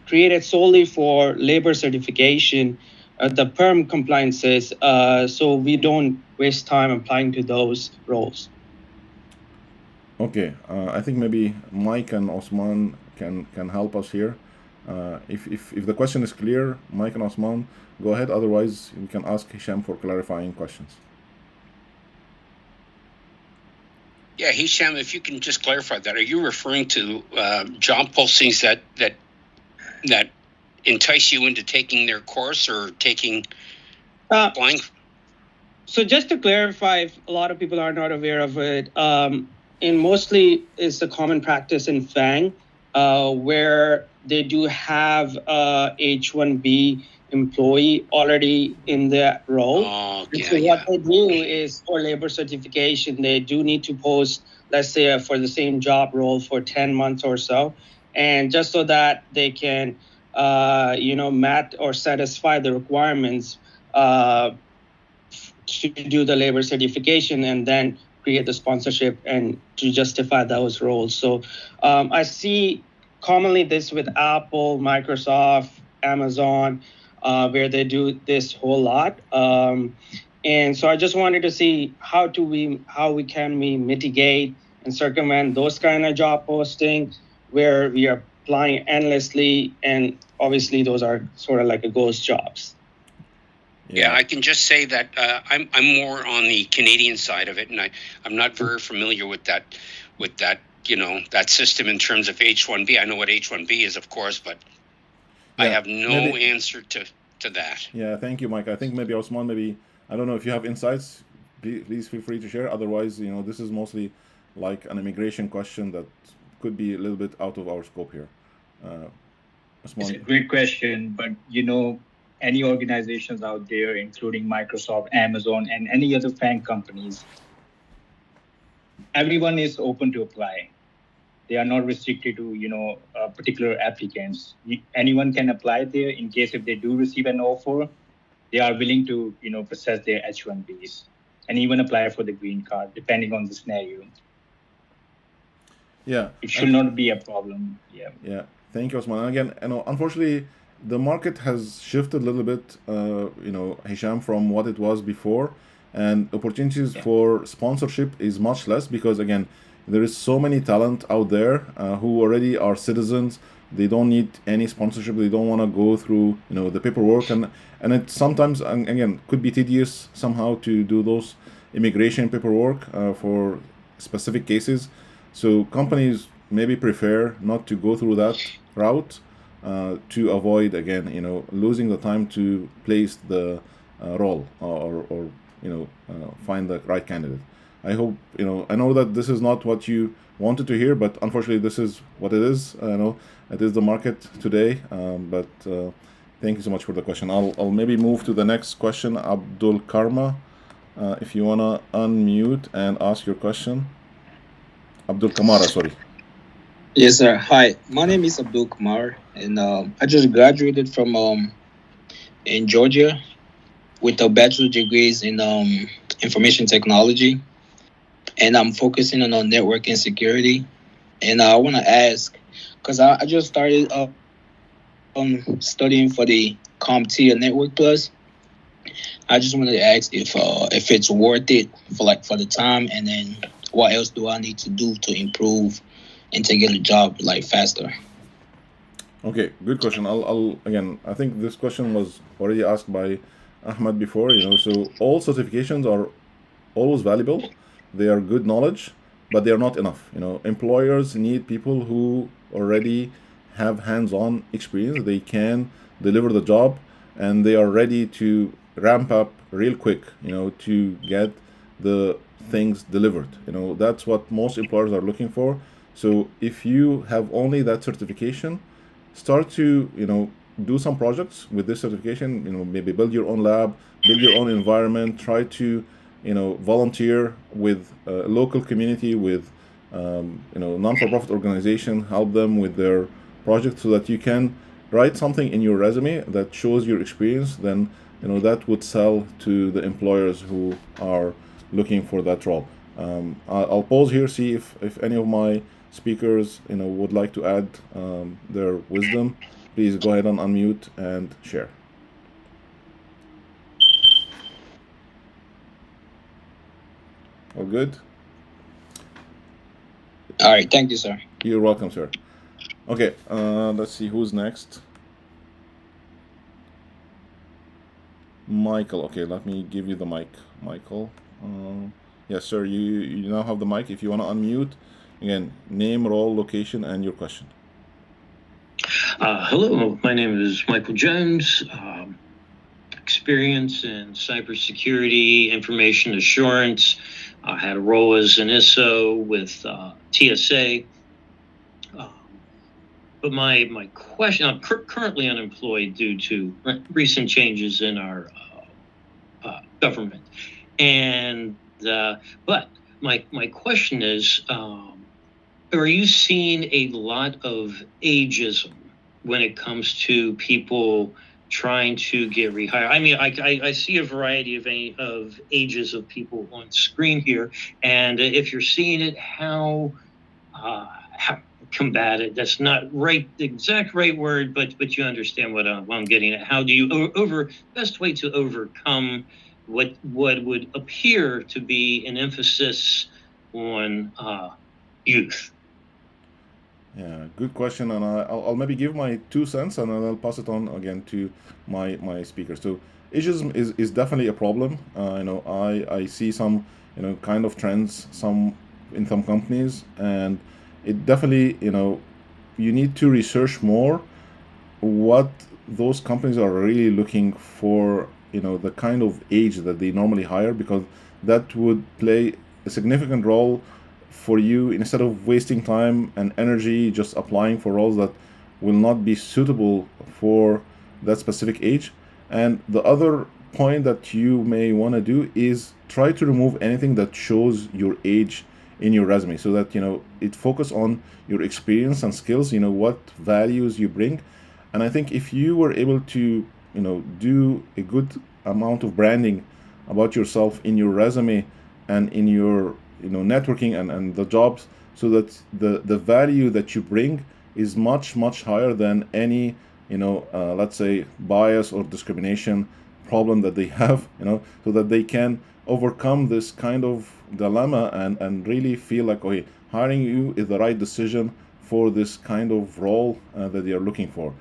created solely for labor certification, the PERM compliances, so we don't waste time applying to those roles? Okay, I think maybe Mike and Osman can help us here. If the question is clear, Mike and Osman, go ahead. Otherwise, we can ask Hisham for clarifying questions. Yeah, Hisham, if you can just clarify that, are you referring to job postings that entice you into taking their course or taking applying? So just to clarify, if a lot of people are not aware of it, and mostly it's the common practice in FANG, where they do have H-1B employee already in that role. What they do is for labor certification, they do need to post, let's say, for the same job role for 10 months or so, and just so that they can match or satisfy the requirements to do the labor certification and then create the sponsorship and to justify those roles. So I see commonly this with Apple, Microsoft, Amazon, where they do this whole lot. And so I just wanted to see how can we mitigate and circumvent those kind of job postings where we are applying endlessly, and obviously those are sort of like a ghost jobs. Yeah, I can just say that I'm more on the Canadian side of it, and I'm not very familiar with that that system in terms of H-1B. I know what H-1B is, of course, but I have no answer to that. Yeah, thank you, Mike. I think maybe Osman, I don't know if you have insights. Please feel free to share. Otherwise, this is mostly like an immigration question that could be a little bit out of our scope here. It's a great question, but any organizations out there, including Microsoft, Amazon, and any other FANG companies, everyone is open to apply. They are not restricted to particular applicants. Anyone can apply there. In case if they do receive an offer, they are willing to process their H-1Bs and even apply for the green card, depending on the scenario. Yeah, it should not be a problem. Yeah, thank you, Osman. And again, unfortunately, the market has shifted a little bit, Hisham, from what it was before, and opportunities for sponsorship is much less because, again, there is so many talent out there who already are citizens. They don't need any sponsorship. They don't want to go through the paperwork, and it sometimes, again, could be tedious somehow to do those immigration paperwork for specific cases. So companies maybe prefer not to go through that route to avoid, again, losing the time to place the role or find the right candidate. I hope, I know that this is not what you wanted to hear, but unfortunately this is what it is. I know it is the market today, but thank you so much for the question. I'll maybe move to the next question. Abdul Karma, if you want to unmute and ask your question. Abdul Kamara, sorry. Yes, sir. Hi, my name is Abdul Kamar, and I just graduated from in Georgia with a bachelor's degrees in information technology, and I'm focusing on networking security. And I want to ask, because I just started studying for the CompTIA Network Plus. I just wanted to ask if it's worth it for the time, and then what else do I need to do to improve and to get a job faster? Okay, good question. I'll again, I think this question was already asked by Ahmed before. So all certifications are always valuable. They are good knowledge, but they are not enough. Employers need people who already have hands-on experience. They can deliver the job, and they are ready to ramp up real quick. To get the things delivered. That's what most employers are looking for. So if you have only that certification, start to do some projects with this certification. Maybe build your own lab, build your own environment. Try to volunteer with a local community, with non-for-profit organization. Help them with their projects so that you can write something in your resume that shows your experience. Then that would sell to the employers who are looking for that role. I'll pause here, see if any of my speakers would like to add their wisdom. Please go ahead and unmute and share. All good? All right, thank you, sir. You're welcome, sir. Okay, let's see who's next. Michael. Okay, let me give you the mic, Michael. Yes, sir, you now have the mic. If you want to unmute, again, name, role, location, and your question. Hello, my name is Michael Jones. Experience in cybersecurity, information assurance. I had a role as an ISO with TSA. But my question, I'm currently unemployed due to recent changes in our government. And but my question is, are you seeing a lot of ageism when it comes to people trying to get rehired? I mean, I see a variety of ages of people on screen here, and if you're seeing it, how combat it? That's not the exact right word, but you understand what I'm getting at. How do you best way to overcome what would appear to be an emphasis on youth? Yeah, good question, and I'll maybe give my 2 cents, and then I'll pass it on again to my speakers. So ageism is definitely a problem. I see some kind of trends in some companies, and it definitely you need to research more what those companies are really looking for the kind of age that they normally hire, because that would play a significant role for you instead of wasting time and energy just applying for roles that will not be suitable for that specific age. And the other point that you may want to do is try to remove anything that shows your age in your resume, so that it focus on your experience and skills, what values you bring. And I think if you were able to do a good amount of branding about yourself in your resume and in your networking and the jobs, so that the value that you bring is much higher than any let's say bias or discrimination problem that they have, so that they can overcome this kind of dilemma and really feel like, okay, hiring you is the right decision for this kind of role that they are looking for.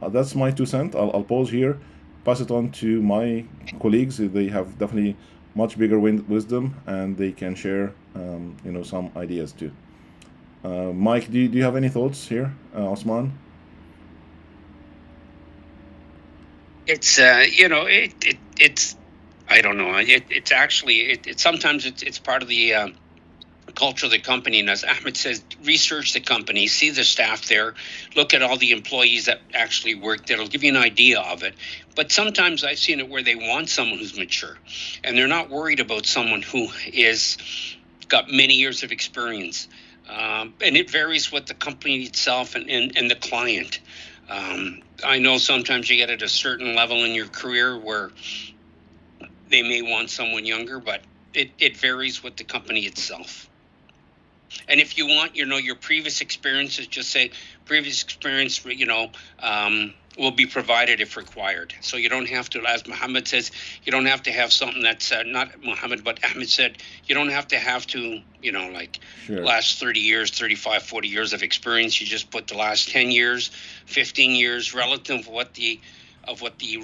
That's my 2 cents. I'll pause here, pass it on to my colleagues. They have definitely much bigger wisdom, and they can share some ideas too. Mike, do you have any thoughts here, Osman? It's it's I don't know. It's actually sometimes it's part of the culture of the company. And as Ahmed says, research the company, see the staff there, look at all the employees that actually work there. It'll give you an idea of it. But sometimes I've seen it where they want someone who's mature, and they're not worried about someone who is got many years of experience. And it varies with the company itself and the client. I know sometimes you get at a certain level in your career where they may want someone younger, but it varies with the company itself. And if you want, your previous experiences, just say previous experience, will be provided if required. So you don't have to, as Muhammad says, you don't have to have something that's not Muhammad, but Ahmed said, you don't have to, Sure. last 30 years, 35, 40 years of experience. You just put the last 10 years, 15 years relative of what the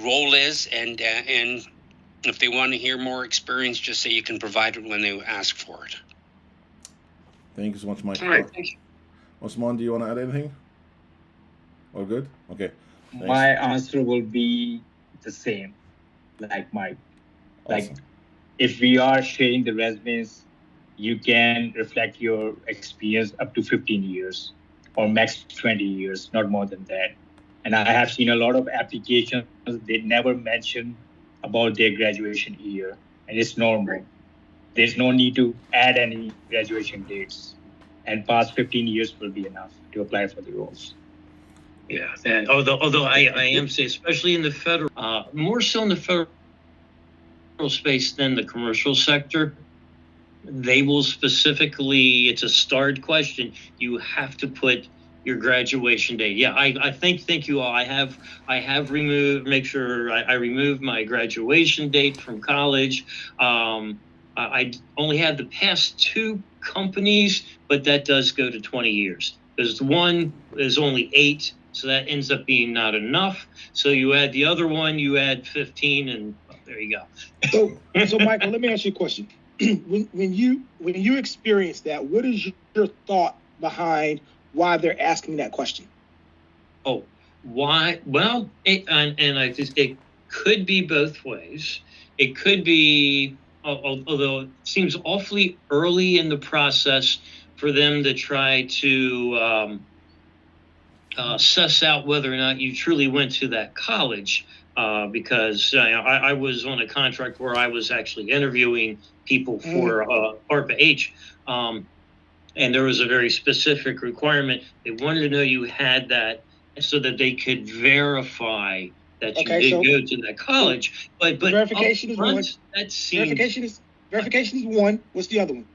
role is. And if they want to hear more experience, just say you can provide it when they ask for it. Thank you so much, Mike. All right, thank you. Osman, do you want to add anything? All good? Okay. Thanks. My answer will be the same, like Mike. Like, Awesome. if we are sharing the resumes, you can reflect your experience up to 15 years or max 20 years, not more than that. And I have seen a lot of applications, they never mention about their graduation year, and it's normal. There's no need to add any graduation dates, and past 15 years will be enough to apply for the roles. Yeah, and although I am saying, especially in the federal, more so in the federal space than the commercial sector, they will specifically, it's a starred question, you have to put your graduation date. Yeah, I thank you all. I have removed, make sure I removed my graduation date from college. I only had the past 2 companies, but that does go to 20 years. Because one is only 8, so that ends up being not enough. So you add the other one, you add 15, and there you go. So Michael, let me ask you a question. When you experience that, what is your thought behind why they're asking that question? Oh, why? Well, it could be both ways. It could be, although it seems awfully early in the process for them to try to suss out whether or not you truly went to that college. Because I was on a contract where I was actually interviewing people for ARPA H, and there was a very specific requirement. They wanted to know you had that so that they could verify that you did go to that college. But verification is one. That seems, verification is one. What's the other one?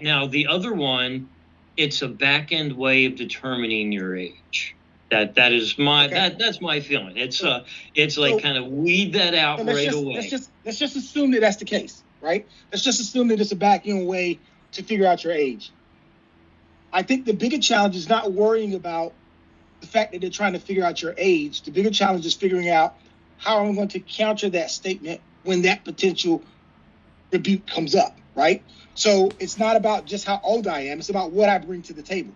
Now the other one, it's a back end way of determining your age. That is my that's my feeling. It's like kind of weed that out right away. Let's just assume that that's the case, right? Let's just assume that it's a back end way to figure out your age. I think the bigger challenge is not worrying about the fact that they're trying to figure out your age. The bigger challenge is figuring out how I'm going to counter that statement when that potential rebuke comes up, right? So it's not about just how old I am. It's about what I bring to the table.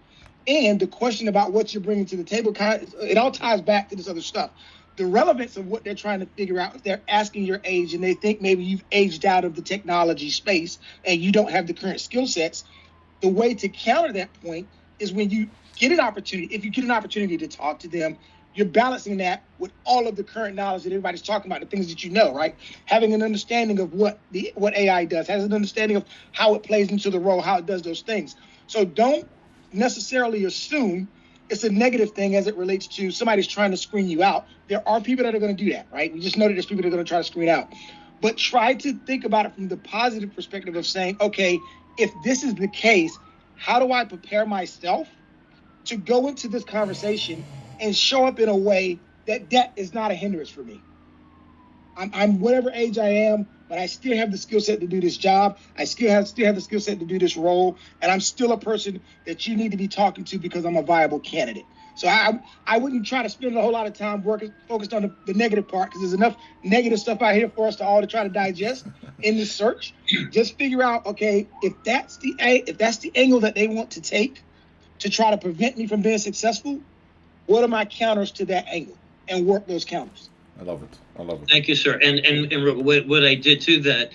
And the question about what you're bringing to the table, it all ties back to this other stuff. the relevance of what they're trying to figure out, if they're asking your age and they think maybe you've aged out of the technology space and you don't have the current skill sets, the way to counter that point is when you get an opportunity, if you get an opportunity to talk to them, you're balancing that with all of the current knowledge that everybody's talking about, the things that you know, right? Having an understanding of what AI does, has an understanding of how it plays into the role, how it does those things. So don't necessarily assume it's a negative thing as it relates to somebody's trying to screen you out. There are people that are going to do that, right? We just know that there's people that are going to try to screen out. But try to think about it from the positive perspective of saying, okay, if this is the case, how do I prepare myself to go into this conversation and show up in a way that is not a hindrance for me? I'm whatever age I am, but I still have the skill set to do this job. I still have the skill set to do this role, and I'm still a person that you need to be talking to because I'm a viable candidate. So I wouldn't try to spend a whole lot of time focused on the negative part, because there's enough negative stuff out here for us to all to try to digest in this search. Just figure out, okay, if that's the angle that they want to take to try to prevent me from being successful, what are my counters to that angle, and work those counters. I love it. Thank you, sir. And what I did too, that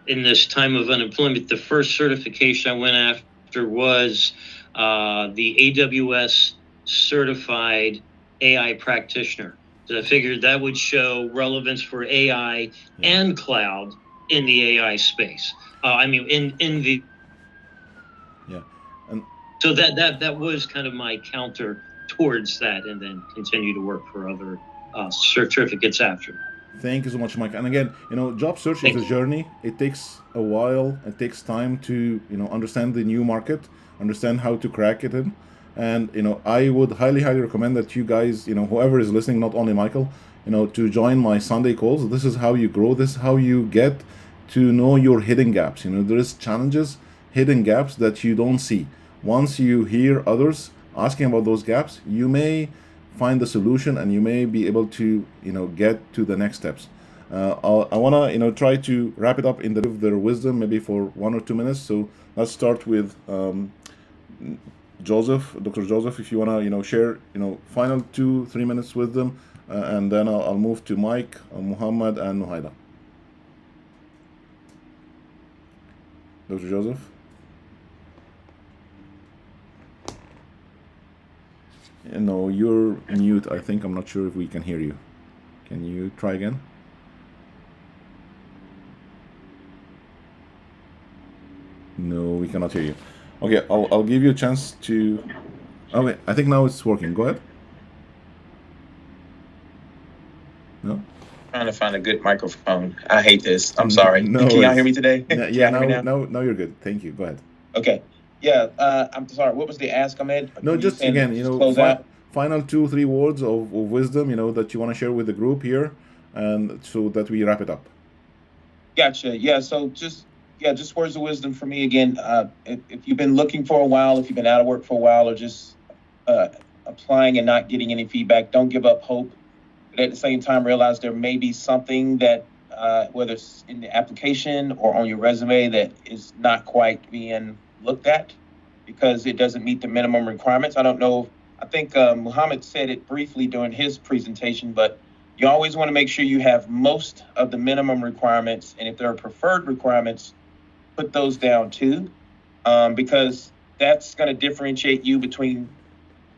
in this time of unemployment, the first certification I went after was the AWS certified AI practitioner. So I figured that would show relevance for AI and cloud in the AI space. In the and so that was kind of my counter towards that, and then continue to work for other certificates after. Thank you so much, Mike. And again, job search is a journey. It takes a while. It takes time to, understand the new market, understand how to crack it in. And, I would highly recommend that you guys, whoever is listening, not only Michael, to join my Sunday calls. This is how you grow. This is how you get to know your hidden gaps. There is challenges, hidden gaps that you don't see. Once you hear others asking about those gaps, you may find the solution, and you may be able to get to the next steps. I want to try to wrap it up in their wisdom, maybe for 1 or 2 minutes. So let's start with Joseph, Dr. Joseph, if you want to share final 2-3 minutes with them, and then I'll move to Mike, Muhammad, and Nuhaida. Dr. Joseph. No, you're mute. I think I'm not sure if we can hear you. Can you try again? No, we cannot hear you. Okay, I'll give you a chance to. Okay, I think now it's working. Go ahead. No. Trying to find a good microphone. I hate this. I'm sorry. No, can y'all hear me today? Yeah, now you're good. Thank you. Go ahead. Okay. Yeah, I'm sorry. What was the ask, Ahmed? No, just again, final 2-3 words of wisdom, that you want to share with the group here, and so that we wrap it up. Gotcha. Yeah. So just words of wisdom for me again. If you've been looking for a while, if you've been out of work for a while, or just applying and not getting any feedback, don't give up hope. But at the same time, realize there may be something that, whether it's in the application or on your resume, that is not quite being looked at because it doesn't meet the minimum requirements. I don't know. I think Muhammad said it briefly during his presentation, but you always want to make sure you have most of the minimum requirements. And if there are preferred requirements, put those down too, because that's going to differentiate you between,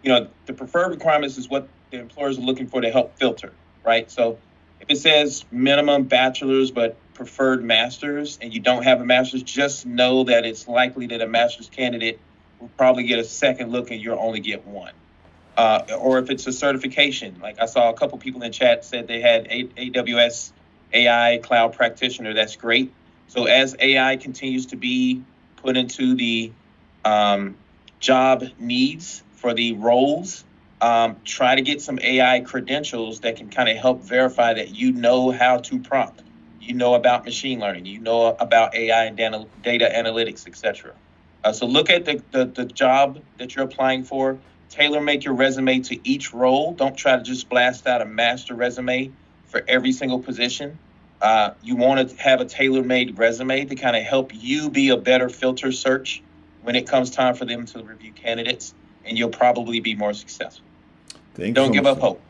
the preferred requirements is what the employers are looking for to help filter, right? So if it says minimum bachelor's, but preferred master's, and you don't have a master's, just know that it's likely that a master's candidate will probably get a second look and you'll only get one. Or if it's a certification, like I saw a couple people in chat said they had AWS AI cloud practitioner. That's great. So as AI continues to be put into the job needs for the roles, try to get some AI credentials that can kind of help verify that you know how to prompt. You know about machine learning, you know about AI and data analytics, etc. So look at the job that you're applying for. Tailor make your resume to each role. Don't try to just blast out a master resume for every single position. You want to have a tailor-made resume to kind of help you be a better filter search when it comes time for them to review candidates, and you'll probably be more successful. Don't give up hope.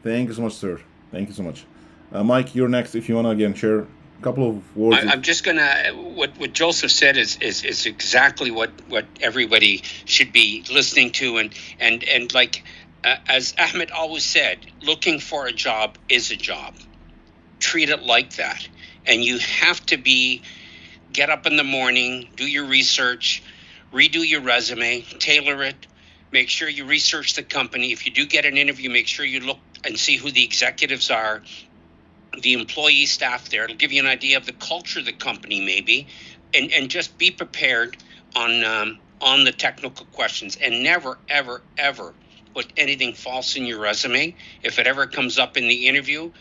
Thank you so much, sir. Thank you so much. Mike, you're next. If you want to again share a couple of words. I'm just gonna. What Joseph said is exactly what everybody should be listening to, and like as Ahmed always said, looking for a job is a job. Treat it like that, and you have to get up in the morning, do your research, redo your resume, tailor it. Make sure you research the company. If you do get an interview, make sure you look and see who the executives are, the employee staff there. It'll give you an idea of the culture of the company, maybe, and just be prepared on the technical questions, and never, ever, ever put anything false in your resume. If it ever comes up in the interview,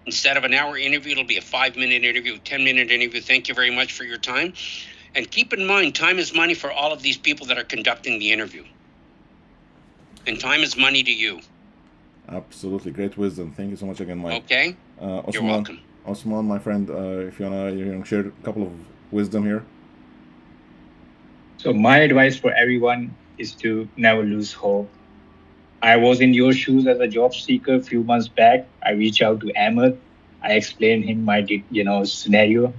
instead of an hour interview, it'll be a 5-minute interview, 10-minute interview. Thank you very much for your time. And keep in mind, time is money for all of these people that are conducting the interview. And time is money to you. Absolutely. Great wisdom. Thank you so much again, Mike. Okay. Osman, You're welcome. Osman, my friend, if you want to share a couple of wisdom here. So my advice for everyone is to never lose hope. I was in your shoes as a job seeker a few months back. I reached out to Ahmed. I explained him my scenario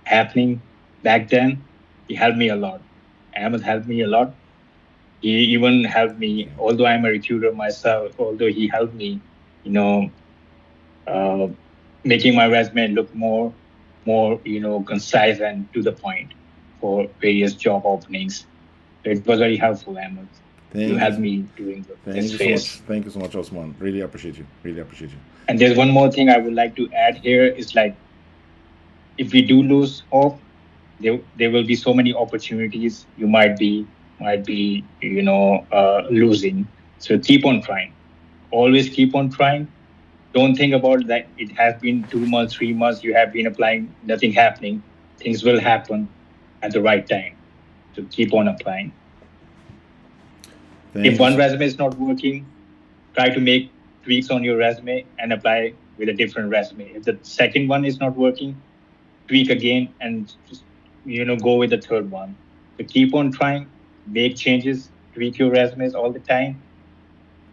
happening back then. He helped me a lot. Ahmed helped me a lot. He even helped me, although I'm a recruiter myself, although he helped me, making my resume look more, concise and to the point for various job openings. So it was very helpful, Ahmed. You helped me doing this phase. Thank you so much, Osman. Really appreciate you. And there's one more thing I would like to add here is like, if we do lose hope, there will be so many opportunities you might be losing. So keep on trying. Always keep on trying. Don't think about that. It has been 2 months, 3 months. You have been applying, nothing happening. Things will happen at the right time. So keep on applying. If one resume is not working, try to make tweaks on your resume and apply with a different resume. If the second one is not working, tweak again and just go with the third one. So keep on trying, make changes, tweak your resumes all the time.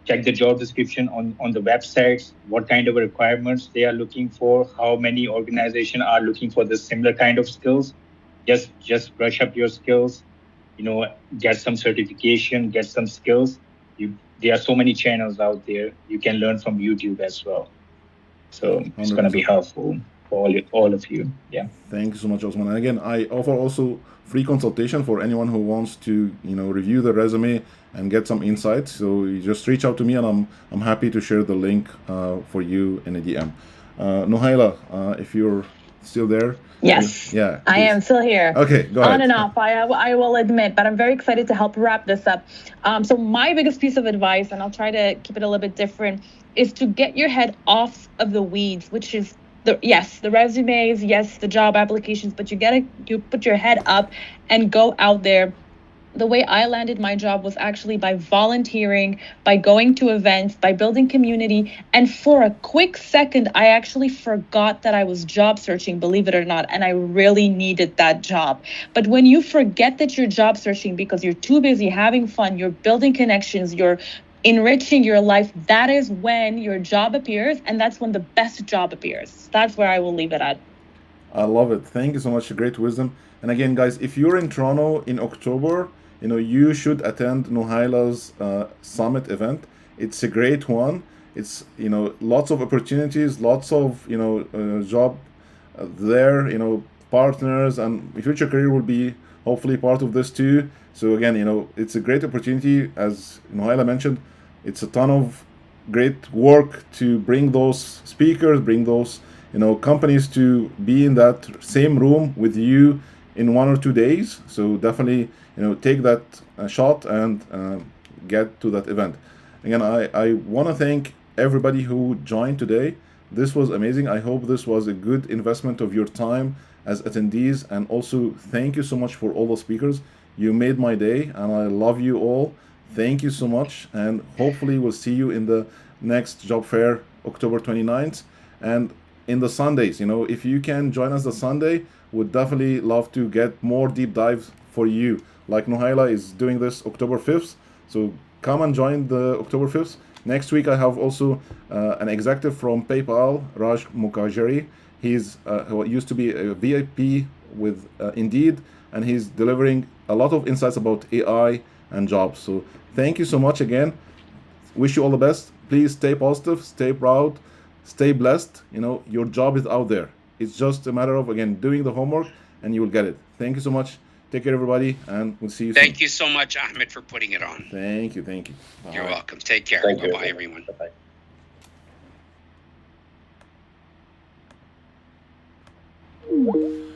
Check the job description on the websites, what kind of requirements they are looking for, how many organizations are looking for the similar kind of skills. Just brush up your skills, get some certification, get some skills. There are so many channels out there. You can learn from YouTube as well. So it's going to be helpful for all of you. Yeah. Thank you so much, Osman. And again, I offer also free consultation for anyone who wants to, review the resume and get some insights. So you just reach out to me, and I'm happy to share the link for you in a DM. Nuhaila, if you're still there. Yes. Yeah. Please. I am still here. Okay, go ahead. On and off, I will admit, but I'm very excited to help wrap this up. So my biggest piece of advice, and I'll try to keep it a little bit different, is to get your head off of the weeds, which is the resumes, the job applications, but you put your head up and go out there. The way I landed my job was actually by volunteering, by going to events, by building community. And for a quick second, I actually forgot that I was job searching, believe it or not. And I really needed that job. But when you forget that you're job searching because you're too busy having fun, you're building connections, you're enriching your life, that is when your job appears. And that's when the best job appears. That's where I will leave it at. I love it. Thank you so much. Great wisdom. And again, guys, if you're in Toronto in October, you should attend Nuhaila's summit event. It's a great one. It's, lots of opportunities, lots of, job there, partners, and your future career will be hopefully part of this too. So again, it's a great opportunity. As Nuhaila mentioned, it's a ton of great work to bring those speakers, bring those, companies to be in that same room with you in 1 or 2 days. So definitely, take that shot and get to that event. Again, I want to thank everybody who joined today. This was amazing. I hope this was a good investment of your time as attendees. And also, thank you so much for all the speakers. You made my day, and I love you all. Thank you so much. And hopefully we'll see you in the next job fair, October 29th. And in the Sundays, if you can join us the Sunday, would definitely love to get more deep dives for you. Like Nuhaila is doing this October 5th. So come and join the October 5th. Next week I have also an executive from PayPal, Raj Mukherjee. He's who used to be a VIP with Indeed, and he's delivering a lot of insights about AI and jobs. So thank you so much again. Wish you all the best. Please stay positive, stay proud, stay blessed. You know, your job is out there. It's just a matter of, again, doing the homework, and you will get it. Thank you so much. Take care, everybody, and we'll see you soon. Thank you so much, Ahmed, for putting it on. Thank you. Bye. You're welcome. Take care. Thank you. Bye-bye, everyone. Bye-bye.